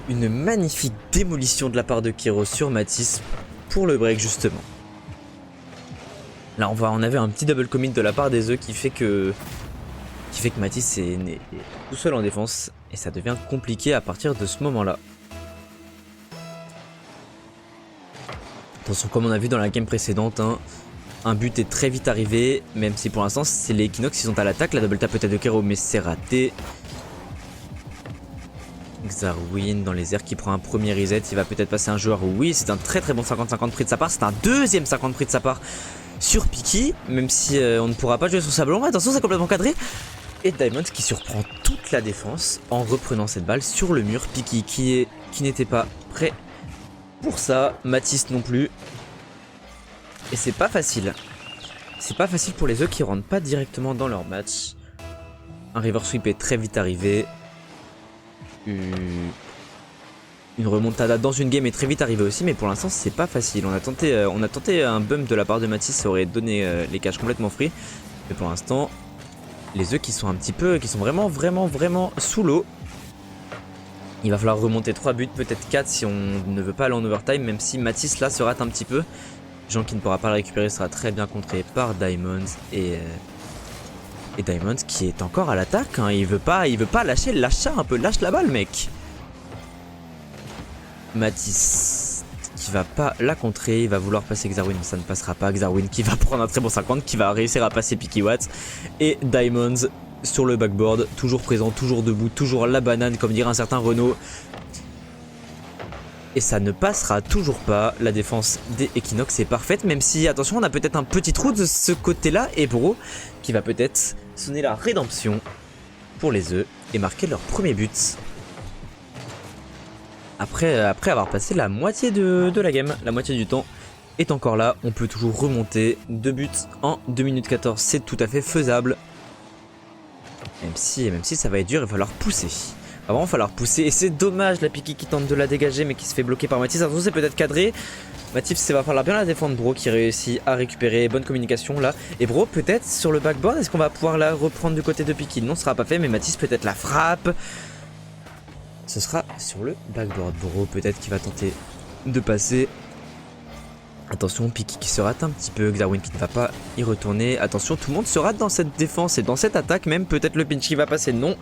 une magnifique démolition de la part de Kero sur Matisse pour le break, justement. Là on avait un petit double commit de la part des œufs qui fait que Matisse est tout seul en défense, et ça devient compliqué à partir de ce moment là. Attention, comme on a vu dans la game précédente, hein, un but est très vite arrivé, même si pour l'instant c'est les Equinox qui sont à l'attaque. La double tap peut-être de Kero, mais c'est raté. Xarwin dans les airs qui prend un premier reset, il va peut-être passer un joueur. Oui, c'est un très très bon 50-50 pris de sa part, c'est un deuxième 50 pris de sa part sur Piki, même si on ne pourra pas jouer sur sa ballon. Attention, c'est complètement cadré. Et Diamond qui surprend toute la défense en reprenant cette balle sur le mur. Piki qui n'était pas prêt pour ça. Matisse non plus. Et c'est pas facile. C'est pas facile pour les œufs qui rentrent pas directement dans leur match. Un river sweep est très vite arrivé. Une remontada dans une game est très vite arrivée aussi, mais pour l'instant c'est pas facile. On a tenté un bump de la part de Matisse, ça aurait donné les cages complètement free. Mais pour l'instant, les œufs qui sont vraiment sous l'eau. Il va falloir remonter 3 buts, peut-être 4 si on ne veut pas aller en overtime, même si Matisse là se rate un petit peu. Jean qui ne pourra pas le récupérer sera très bien contré par Diamonds, et Diamonds qui est encore à l'attaque, hein. Il veut pas lâcher, lâche ça un peu, lâche la balle mec. Matisse qui va pas la contrer, il va vouloir passer Xarwin, mais ça ne passera pas. Xarwin qui va prendre un très bon 50, qui va réussir à passer Piki Watts. Et Diamonds sur le backboard, toujours présent, toujours debout, toujours la banane comme dirait un certain Renault. et ça ne passera toujours pas. La défense des Equinox est parfaite, même si, attention, on a peut-être un petit trou de ce côté-là, et Bro qui va peut-être sonner la rédemption pour les œufs et marquer leur premier but. Après avoir passé la moitié de la game, la moitié du temps est encore là, on peut toujours remonter. 2 buts en 2 minutes 14, c'est tout à fait faisable. Même si ça va être dur, il va falloir pousser. Il va vraiment falloir pousser, et c'est dommage la Piki qui tente de la dégager mais qui se fait bloquer par Mathis. Attention, c'est peut-être cadré. Mathis, ça va falloir bien la défendre. Bro qui réussit à récupérer, bonne communication là. Et Bro peut-être sur le backboard, est-ce qu'on va pouvoir la reprendre du côté de Piki? Non, ce sera pas fait, mais Mathis peut-être la frappe. Ce sera sur le backboard. Bro peut-être qui va tenter de passer. Attention, Piki qui se rate un petit peu, Xarwin qui ne va pas y retourner. Attention, tout le monde se rate dans cette défense et dans cette attaque même. Peut-être le pinch qui va passer, non.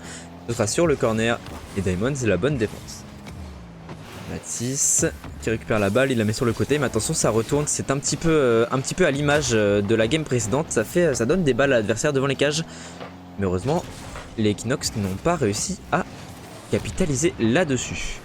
Ce sera sur le corner. Et Diamond, c'est la bonne défense. Mathis qui récupère la balle, il la met sur le côté. Mais attention, ça retourne. C'est un petit peu à l'image de la game précédente. Ça donne des balles à l'adversaire devant les cages. Mais heureusement, les Equinox n'ont pas réussi à capitaliser là-dessus.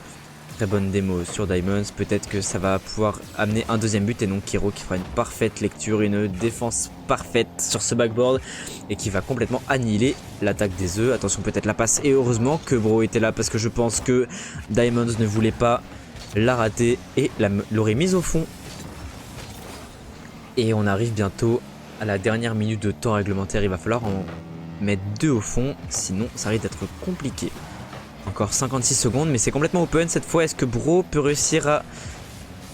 Très bonne démo sur Diamonds, peut-être que ça va pouvoir amener un deuxième but et non Kiro qui fera une parfaite lecture, une défense parfaite sur ce backboard et qui va complètement annihiler l'attaque des œufs. Attention, peut-être la passe, et heureusement que Bro était là parce que je pense que Diamonds ne voulait pas la rater et l'aurait mise au fond. Et on arrive bientôt à la dernière minute de temps réglementaire, il va falloir en mettre 2 au fond, sinon ça risque d'être compliqué. Encore 56 secondes, mais c'est complètement open cette fois. Est-ce que Bro peut réussir à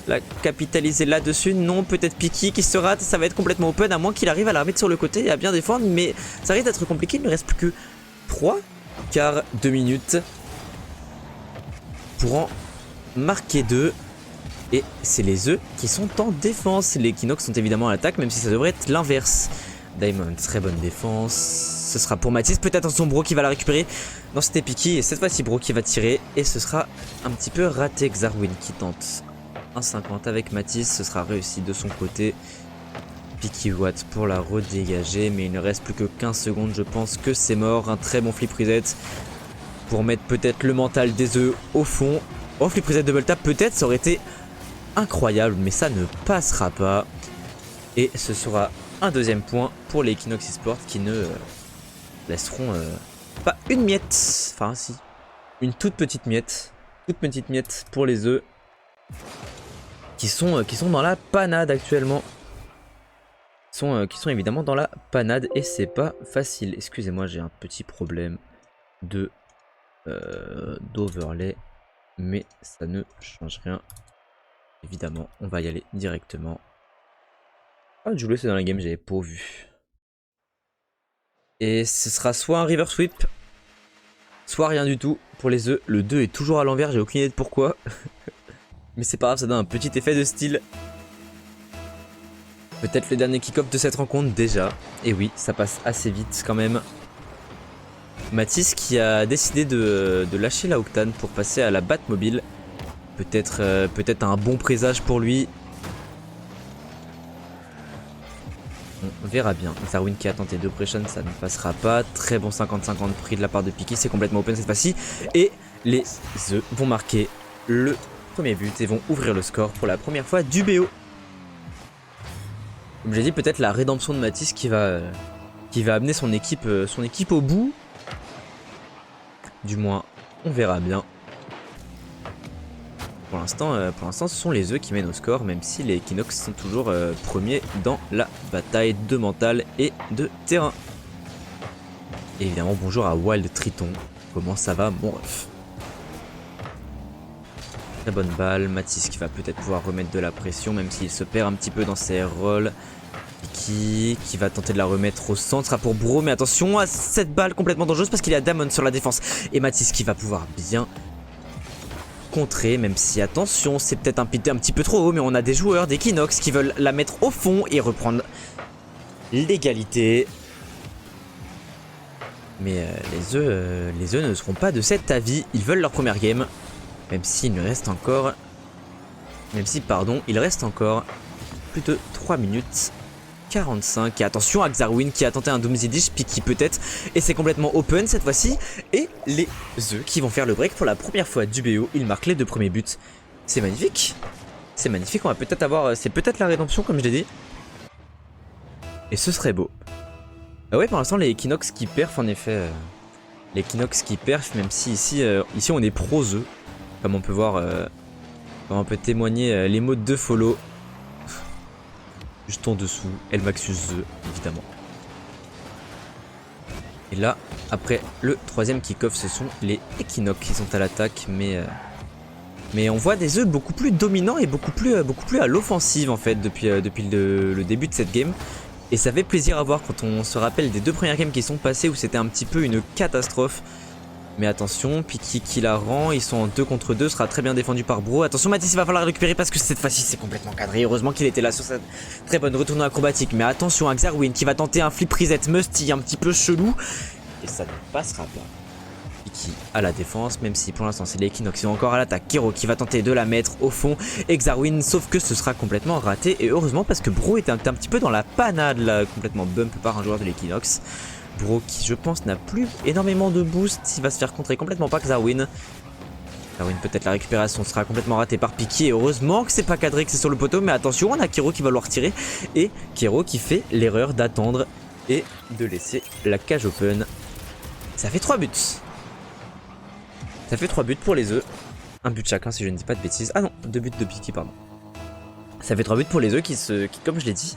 la capitaliser là-dessus? Non, peut-être Piki qui se rate. Ça va être complètement open, à moins qu'il arrive à la remettre sur le côté et à bien défendre. Mais ça risque d'être compliqué. Il ne reste plus que 3 quarts de minute pour en marquer 2. Et c'est les œufs qui sont en défense. Les Equinox sont évidemment à l'attaque, même si ça devrait être l'inverse. Diamond, très bonne défense. Ce sera pour Mathis, peut-être attention Bro qui va la récupérer. Non, c'était Piki et cette fois-ci Bro qui va tirer. Et ce sera un petit peu raté. Xarwin qui tente 1,50 avec Mathis. Ce sera réussi de son côté. Piki Watt pour la redégager. Mais il ne reste plus que 15 secondes. Je pense que c'est mort. Un très bon flip reset pour mettre peut-être le mental des œufs au fond. Oh, flip reset double tap, peut-être ça aurait été incroyable. Mais ça ne passera pas. Et ce sera un deuxième point pour les Equinox Esports qui ne laisseront pas une miette. Enfin si, une toute petite miette pour les œufs qui sont dans la panade actuellement. Qui sont évidemment dans la panade et c'est pas facile. Excusez-moi, j'ai un petit problème de d'overlay, mais ça ne change rien. Évidemment, on va y aller directement. Ah, Jules c'est dans la game, j'avais pas vu. Et ce sera soit un river sweep, soit rien du tout pour les œufs. Le 2 est toujours à l'envers, j'ai aucune idée de pourquoi. Mais c'est pas grave, ça donne un petit effet de style. Peut-être le dernier kick-off de cette rencontre déjà. Et oui, ça passe assez vite quand même. Mathis qui a décidé de lâcher la Octane pour passer à la Batmobile. Peut-être un bon présage pour lui. On verra bien. Xarwin qui a tenté de pression, ça ne passera pas. Très bon 50-50 pris de la part de Piki. C'est complètement open cette fois-ci. Et les œufs vont marquer le premier but et vont ouvrir le score pour la première fois du BO. Comme j'ai dit, peut-être la rédemption de Mathis qui va amener son équipe au bout. Du moins, on verra bien. Pour l'instant, ce sont les œufs qui mènent au score, même si les Equinox sont toujours premiers dans la bataille de mental et de terrain. Et évidemment, bonjour à Wild Triton. Comment ça va, mon ref? Très bonne balle. Mathis qui va peut-être pouvoir remettre de la pression, même s'il se perd un petit peu dans ses rôles. Qui va tenter de la remettre au centre, sera pour Bro, mais attention à cette balle complètement dangereuse parce qu'il y a Damon sur la défense. Et Mathis qui va pouvoir bien contrer, même si attention, c'est peut-être un petit peu trop haut, mais on a des joueurs d'Equinox qui veulent la mettre au fond et reprendre l'égalité. Mais les œufs ne seront pas de cet avis, ils veulent leur première game, même s'il ne reste encore, il reste encore plus de 3 minutes 45. Et attention à Xarwin qui a tenté un Doomsday Piki peut-être. Et c'est complètement open cette fois-ci. Et les œufs qui vont faire le break pour la première fois du BO. Ils marquent les 2 premiers buts. C'est magnifique. C'est magnifique, on va peut-être avoir... C'est peut-être la rédemption comme je l'ai dit. Et ce serait beau. Ah ouais, pour l'instant les Equinox qui perfent en effet. Les Equinox qui perfent, même si ici on est pro eux. Comme on peut voir, comme on peut témoigner les mots de follow. Juste en dessous, Elmaxus The, évidemment. Et là, après le troisième kick-off, ce sont les Equinox qui sont à l'attaque, mais on voit des œufs beaucoup plus dominants et beaucoup plus à l'offensive en fait depuis le début de cette game. Et ça fait plaisir à voir quand on se rappelle des deux premières games qui sont passées où c'était un petit peu une catastrophe. Mais attention, Piki qui la rend, ils sont en 2 contre 2, sera très bien défendu par Bro. Attention Matisse, il va falloir récupérer parce que cette fois-ci c'est complètement cadré. Heureusement qu'il était là sur cette très bonne retournée acrobatique. Mais attention à Xarwin qui va tenter un flip reset musty un petit peu chelou. Et ça ne passera pas. Piki à la défense, même si pour l'instant c'est les Equinox qui sont encore à l'attaque. Kero qui va tenter de la mettre au fond. Et Xarwin, sauf que ce sera complètement raté. Et heureusement parce que Bro était un petit peu dans la panade là, complètement bump par un joueur de l'Equinox. Bro qui je pense n'a plus énormément de boost, il va se faire contrer complètement par Xarwin. Xarwin peut-être la récupération sera complètement ratée par Piki et heureusement que c'est pas cadré, que c'est sur le poteau, mais attention on a Kero qui va vouloir tirer et Kero qui fait l'erreur d'attendre et de laisser la cage open. Ça fait 3 buts. Ça fait 3 buts pour les œufs. Un but chacun si je ne dis pas de bêtises. Ah non, 2 buts de Piki pardon. Ça fait 3 buts pour les œufs qui comme je l'ai dit,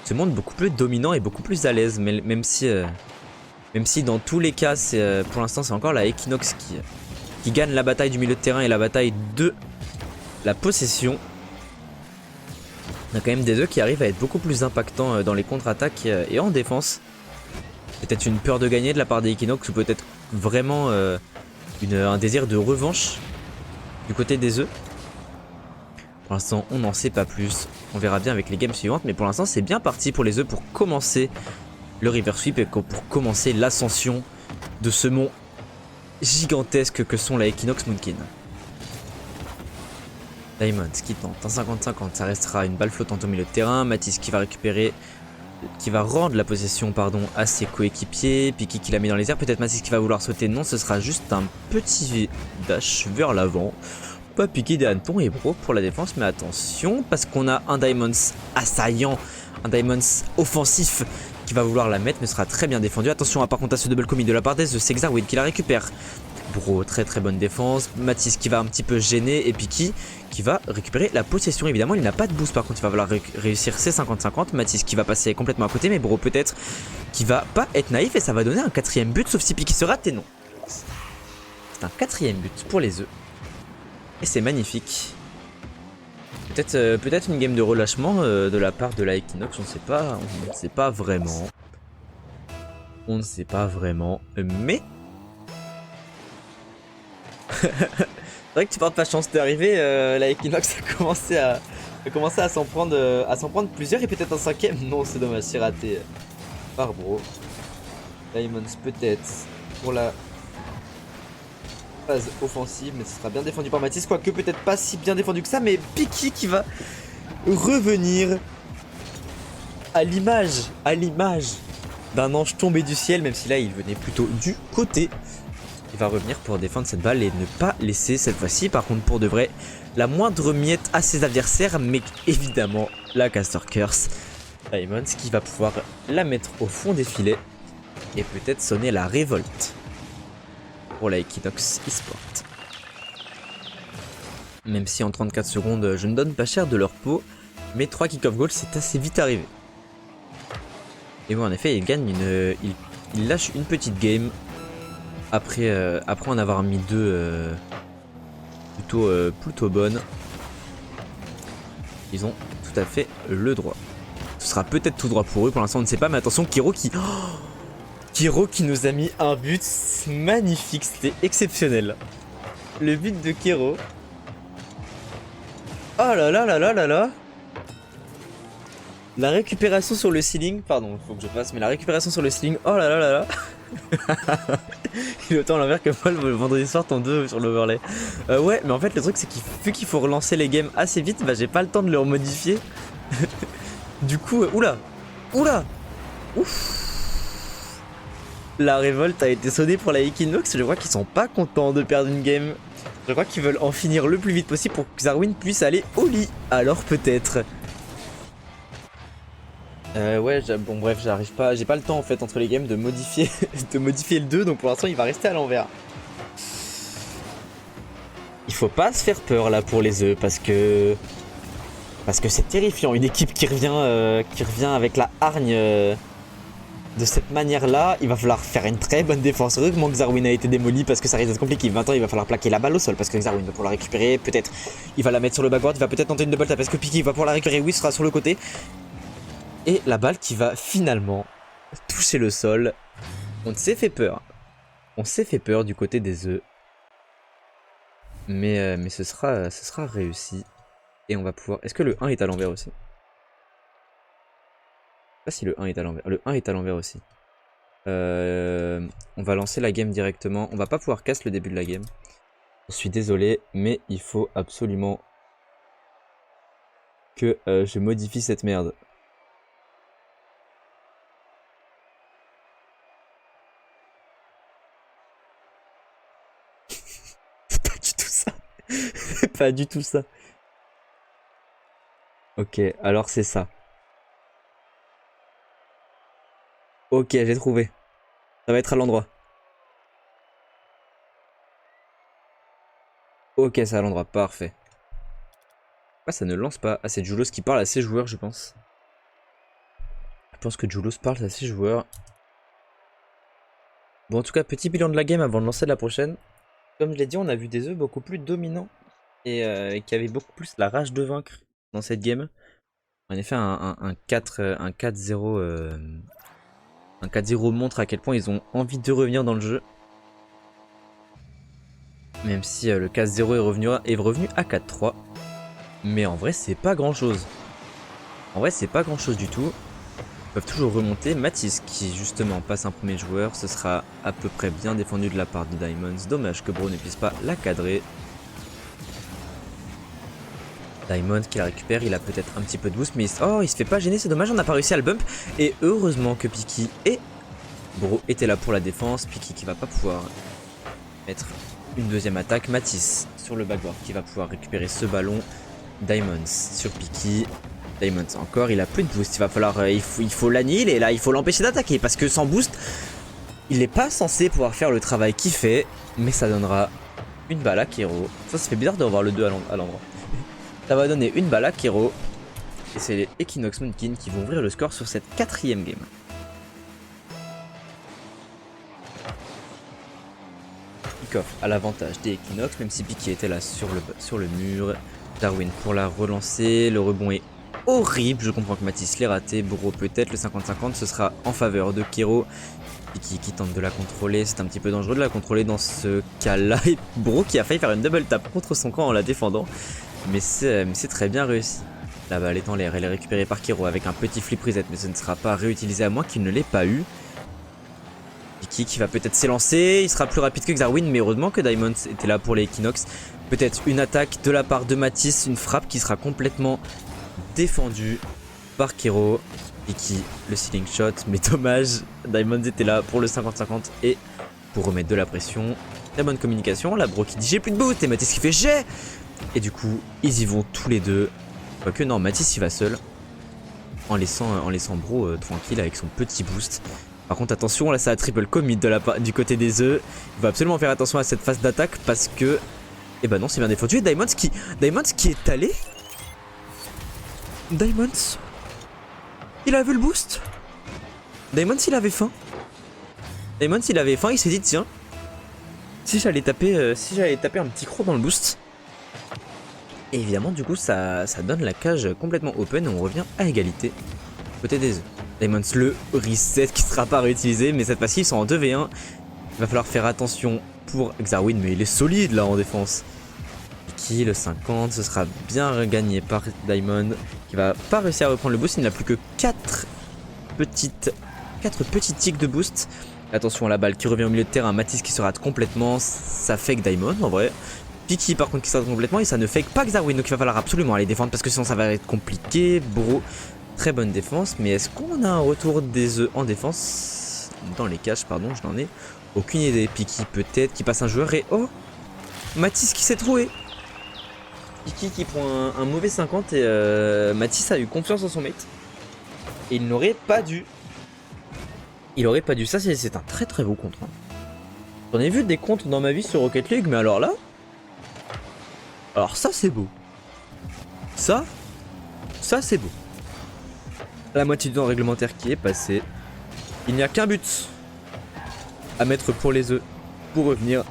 se montre beaucoup plus dominant et beaucoup plus à l'aise, même si dans tous les cas, pour l'instant c'est encore la Equinox qui gagne la bataille du milieu de terrain et la bataille de la possession. On a quand même des œufs qui arrivent à être beaucoup plus impactants dans les contre-attaques et en défense. Peut-être une peur de gagner de la part des Equinox ou peut-être vraiment un désir de revanche du côté des œufs. Pour l'instant, on n'en sait pas plus. On verra bien avec les games suivantes. Mais pour l'instant, c'est bien parti pour les œufs pour commencer le river sweep et pour commencer l'ascension de ce mont gigantesque que sont la Equinox Moonkin. Diamonds qui tente un 50-50. Ça restera une balle flottante au milieu de terrain. Matisse qui va récupérer, qui va rendre la possession à ses coéquipiers. Piki qui la met dans les airs. Peut-être Matisse qui va vouloir sauter. Non, ce sera juste un petit dash vers l'avant. Pas piquer des hannetons et Bro pour la défense, mais attention parce qu'on a un Diamonds assaillant, un Diamonds offensif qui va vouloir la mettre mais sera très bien défendu. Attention par contre à ce double commit de la part de Xarwin qui la récupère. Bro très bonne défense, Matisse qui va un petit peu gêner et Piki qui va récupérer la possession. Évidemment il n'a pas de boost par contre, il va falloir réussir ses 50-50. Matisse qui va passer complètement à côté mais Bro peut-être qui va pas être naïf et ça va donner un 4ème but sauf si Piki se rate et non. C'est un 4ème but pour les œufs. Et c'est magnifique. Peut-être une game de relâchement de la part de la Equinox, on ne sait pas vraiment. On ne sait pas vraiment, mais... c'est vrai que tu portes pas chance d'arriver, la Equinox a commencé à s'en prendre plusieurs et peut-être un 5ème. Non, c'est dommage, c'est raté par Bro. Diamonds peut-être pour la phase offensive, mais ce sera bien défendu par Matisse, quoique peut-être pas si bien défendu que ça, mais Piki qui va revenir à l'image d'un ange tombé du ciel, même si là il venait plutôt du côté. Il va revenir pour défendre cette balle et ne pas laisser cette fois-ci, par contre pour de vrai, la moindre miette à ses adversaires, mais évidemment la Caster Curse. Diamonds qui va pouvoir la mettre au fond des filets et peut-être sonner la révolte pour la Equinox eSport. Même si en 34 secondes je ne donne pas cher de leur peau, mais 3 kick-off goals c'est assez vite arrivé. Et oui en effet il gagne il lâche une petite game après en avoir mis deux plutôt bonnes. Ils ont tout à fait le droit. Ce sera peut-être tout droit pour eux, pour l'instant on ne sait pas, mais attention Kero qui nous a mis un but magnifique, c'était exceptionnel. Le but de Kero. Oh là là là là là là. La récupération sur le ceiling, pardon, il faut que je passe, mais la récupération sur le ceiling, oh là là là là. Il est autant à l'envers que moi le vendredi soir en 2 sur l'overlay. Ouais, mais en fait le truc c'est vu qu'il faut relancer les games assez vite, bah j'ai pas le temps de les remodifier. Du coup, oula. Ouf. La révolte a été sonnée pour la Equinox, je vois qu'ils sont pas contents de perdre une game. Je crois qu'ils veulent en finir le plus vite possible pour que Xarwin puisse aller au lit. Alors peut-être. Ouais, bon bref, j'arrive pas, j'ai pas le temps en fait entre les games de modifier, de modifier le 2, donc pour l'instant il va rester à l'envers. Il faut pas se faire peur là pour les œufs parce que c'est terrifiant, une équipe qui revient avec la hargne de cette manière-là. Il va falloir faire une très bonne défense. Heureusement que Xarwin a été démoli parce que ça risque d'être compliqué. Maintenant il va falloir plaquer la balle au sol parce que Xarwin va pouvoir la récupérer. Peut-être il va la mettre sur le backboard, il va peut-être tenter une double tap parce que Piki va pouvoir la récupérer. Oui, sera sur le côté. Et la balle qui va finalement toucher le sol. On s'est fait peur. On s'est fait peur du côté des œufs. Mais ce sera réussi. Et on va pouvoir... Est-ce que le 1 est à l'envers aussi? Je sais pas si le 1 est à l'envers. Le 1 est à l'envers aussi. On va lancer la game directement. On va pas pouvoir casser le début de la game. Je suis désolé, mais il faut absolument que je modifie cette merde. Pas du tout ça. Pas du tout ça. Ok, alors c'est ça. Ok, j'ai trouvé. Ça va être à l'endroit. Ok, c'est à l'endroit, parfait. Ah, ça ne lance pas. Ah, c'est Julos qui parle à ses joueurs, je pense. Je pense que Julos parle à ses joueurs. Bon, en tout cas, petit bilan de la game avant de lancer la prochaine. Comme je l'ai dit, on a vu des œufs beaucoup plus dominants. Et qui avaient beaucoup plus la rage de vaincre dans cette game. En effet, un 4-0 un 4-0 montre à quel point ils ont envie de revenir dans le jeu. Même si le 4-0 est revenu à 4-3. Mais en vrai, c'est pas grand chose. En vrai, c'est pas grand chose du tout. Ils peuvent toujours remonter. Matisse qui justement passe un premier joueur. Ce sera à peu près bien défendu de la part de Diamonds. Dommage que Bro ne puisse pas la cadrer. Diamond qui la récupère, il a peut-être un petit peu de boost, mais il se fait pas gêner, c'est dommage, on n'a pas réussi à le bump. Et heureusement que Piki et Bro étaient là pour la défense. Piki qui va pas pouvoir mettre une deuxième attaque. Matisse sur le backboard qui va pouvoir récupérer ce ballon. Diamonds sur Piki. Diamonds encore, il a plus de boost, il va falloir, il faut l'annihiler là, il faut l'empêcher d'attaquer parce que sans boost, il n'est pas censé pouvoir faire le travail qu'il fait, mais ça donnera une balle à Kero. Ça fait bizarre de revoir le 2 à l'endroit. Ça va donner une balle à Kero. Et c'est les Equinox Moonkin qui vont ouvrir le score sur cette 4ème game. Kick-off à l'avantage des Equinox, même si Piki était là sur le mur. Darwin pour la relancer. Le rebond est horrible. Je comprends que Matisse l'ait raté. Bro peut-être. Le 50-50 ce sera en faveur de Kero. Piki qui tente de la contrôler. C'est un petit peu dangereux de la contrôler dans ce cas-là. Et Bro qui a failli faire une double tap contre son camp en la défendant. Mais c'est très bien réussi. La balle est en l'air, elle est récupérée par Kero avec un petit flip reset, mais ce ne sera pas réutilisé à moins qu'il ne l'ait pas eu. Piki qui va peut-être s'élancer, il sera plus rapide que Xarwin, mais heureusement que Diamonds était là pour les Equinox. Peut-être une attaque de la part de Matisse, une frappe qui sera complètement défendue par Kero. Piki, le ceiling shot, mais dommage, Diamonds était là pour le 50-50 et pour remettre de la pression. Très bonne communication, la Bro qui dit j'ai plus de boost et Matisse qui fait j'ai. Et du coup, ils y vont tous les deux. Quoique non, Matisse il va seul. En laissant Bro tranquille avec son petit boost. Par contre attention, là ça a triple commit du côté des œufs. Il va absolument faire attention à cette phase d'attaque parce que... Eh ben non, c'est bien défendu. Et Diamonds qui est allé. Diamonds, il a vu le boost. Diamonds il avait faim. Diamonds il avait faim, il s'est dit tiens, si j'allais taper un petit croc dans le boost. Et évidemment du coup ça donne la cage complètement open et on revient à égalité côté des œufs. Diamonds le reset qui ne sera pas réutilisé, mais cette fois-ci ils sont en 2v1. Il va falloir faire attention pour Xarwin, mais il est solide là en défense. Piki le 50, ce sera bien gagné par Diamond qui va pas réussir à reprendre le boost. Il n'a plus que 4 petits ticks de boost. Attention à la balle qui revient au milieu de terrain. Matisse qui se rate complètement, ça fake Diamond en vrai. Piki par contre qui se rate complètement et ça ne fake pas Xarwin, donc il va falloir absolument aller défendre parce que sinon ça va être compliqué. Bro, très bonne défense, mais est-ce qu'on a un retour des œufs en défense? Dans les cages, pardon, je n'en ai aucune idée. Piki peut-être qui passe un joueur et oh, Mathis qui s'est troué. Piki qui prend un mauvais 50 et Mathis a eu confiance en son mate. Et il n'aurait pas dû. Il aurait pas dû. Ça, c'est un très très beau contre. Hein. J'en ai vu des contres dans ma vie sur Rocket League, mais alors là. Alors ça, c'est beau. Ça c'est beau. La moitié du temps réglementaire qui est passé. Il n'y a qu'un but à mettre pour les œufs pour revenir.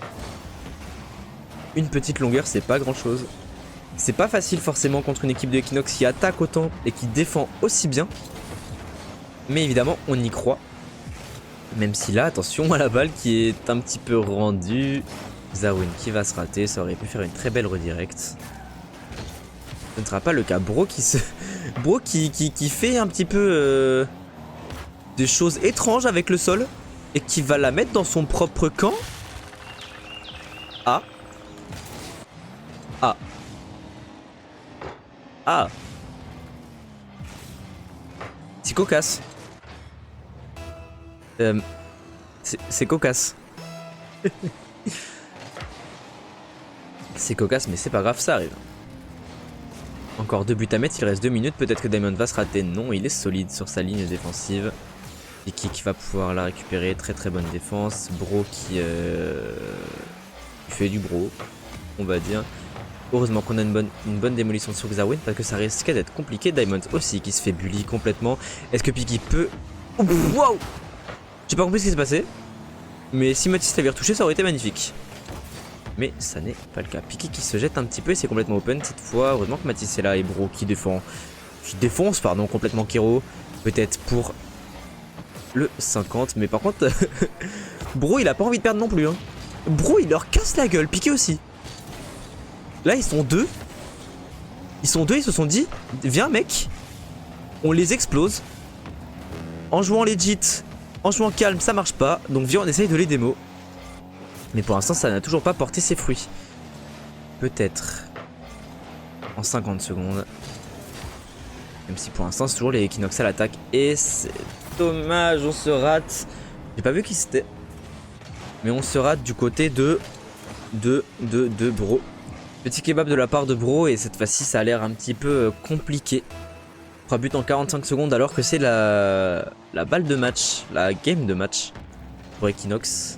Une petite longueur, c'est pas grand chose. C'est pas facile forcément contre une équipe de Equinox qui attaque autant et qui défend aussi bien. Mais évidemment, on y croit. Même si là, attention à la balle qui est un petit peu rendue. Zawin qui va se rater, ça aurait pu faire une très belle redirect. Ce ne sera pas le cas. Bro qui se... Bro qui fait un petit peu des choses étranges avec le sol. Et qui va la mettre dans son propre camp. Ah. Ah. Ah. C'est cocasse. C'est cocasse. C'est cocasse, mais c'est pas grave, ça arrive. Encore 2 buts à mettre, il reste 2 minutes. Peut-être que Diamond va se rater. Non, il est solide sur sa ligne défensive. Piki qui va pouvoir la récupérer. Très très bonne défense. Bro qui fait du bro, on va dire. Heureusement qu'on a une bonne démolition sur Xarwin parce que ça risquait d'être compliqué. Diamond aussi qui se fait bully complètement. Est-ce que Piki peut... Oh, wow! J'ai pas compris ce qui s'est passé. Mais si Mathis l'avait retouché, ça aurait été magnifique. Mais ça n'est pas le cas. Piki qui se jette un petit peu et c'est complètement open cette fois. Heureusement que Mathis est là et Bro qui défonce pardon, complètement Kero. Peut-être pour le 50. Mais par contre, Bro il a pas envie de perdre non plus. Hein. Bro il leur casse la gueule. Piki aussi. Là ils sont deux. Ils se sont dit, viens mec, on les explose. En jouant legit, en jouant calme, ça marche pas. Donc viens on essaye de les démo. Mais pour l'instant ça n'a toujours pas porté ses fruits. Peut-être en 50 secondes. Même si pour l'instant c'est toujours les Equinox à l'attaque. Et c'est dommage, on se rate. J'ai pas vu qui c'était. Mais on se rate du côté de Bro. Petit kebab de la part de Bro et cette fois-ci ça a l'air un petit peu compliqué. 3 buts en 45 secondes alors que c'est la balle de match, la game de match pour Equinox.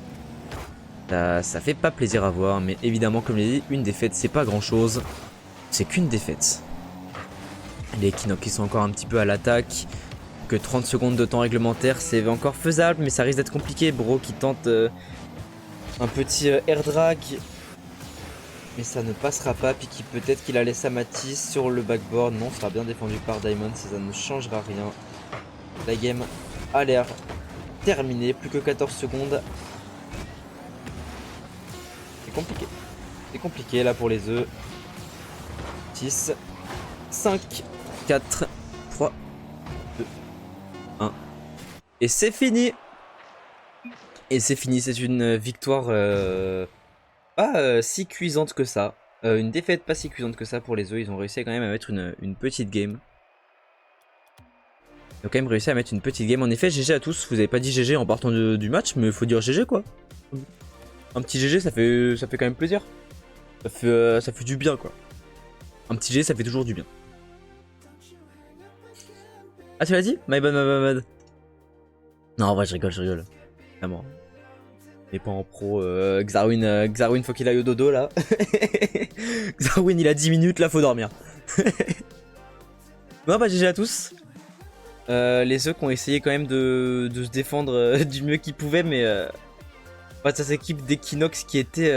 Ça fait pas plaisir à voir, mais évidemment comme je l'ai dit, une défaite c'est pas grand chose. C'est qu'une défaite. Les Equinox qui sont encore un petit peu à l'attaque. Que 30 secondes de temps réglementaire c'est encore faisable mais ça risque d'être compliqué. Bro qui tente un petit air drag. Mais ça ne passera pas, puis peut-être qu'il a laissé à Mathis sur le backboard. Non, ce sera bien défendu par Diamond, ça ne changera rien. La game a l'air terminée, plus que 14 secondes. C'est compliqué. C'est compliqué là pour les œufs. 6, 5, 4, 3, 2, 1. Et c'est fini. Et c'est fini, c'est une victoire... pas si cuisante que ça. Une défaite pas si cuisante que ça pour les œufs. Ils ont réussi quand même à mettre une petite game. Ils ont quand même réussi à mettre une petite game. En effet, GG à tous. Vous avez pas dit GG en partant du match, mais il faut dire GG quoi. Un petit GG, ça fait quand même plaisir. Ça fait du bien quoi. Un petit GG, ça fait toujours du bien. Ah, tu l'as dit? My bad, my bad, my bad. Non, en vrai, je rigole. Vraiment. Et pas en pro. Xarwin faut qu'il aille au dodo là. Xarwin il a 10 minutes là, faut dormir. Bon bah GG à tous. Les œufs qui ont essayé quand même de se défendre du mieux qu'ils pouvaient, mais face à cette équipe d'Equinox qui était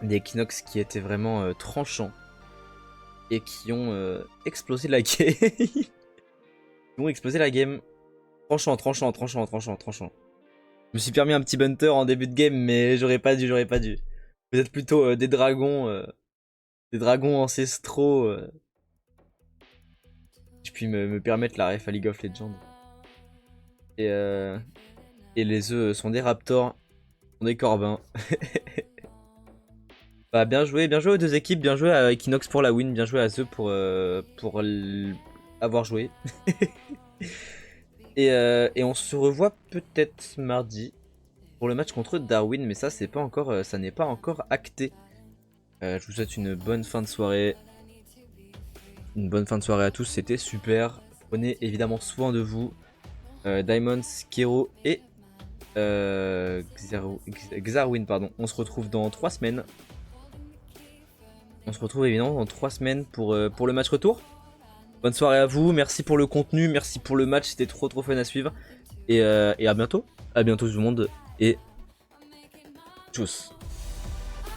des Equinox qui étaient vraiment tranchants et qui ont explosé la game. Ils ont explosé la game. Tranchant. Je me suis permis un petit bunter en début de game, mais j'aurais pas dû. Vous êtes plutôt des dragons ancestraux. Je puis me permettre la ref à League of Legends. Et les œufs sont des raptors, sont des corbins. Bah bien joué aux deux équipes, bien joué à Equinox pour la win, bien joué à The pour avoir joué. Et on se revoit peut-être mardi pour le match contre Darwin, mais ça c'est pas encore, ça n'est pas encore acté. Je vous souhaite une bonne fin de soirée. Une bonne fin de soirée à tous, c'était super. Prenez évidemment soin de vous. Diamonds, Kero et Xarwin, pardon. On se retrouve dans 3 semaines. On se retrouve évidemment dans 3 semaines pour le match retour. Bonne soirée à vous, merci pour le contenu, merci pour le match, c'était trop fun à suivre. Et à bientôt tout le monde. Et tchuss.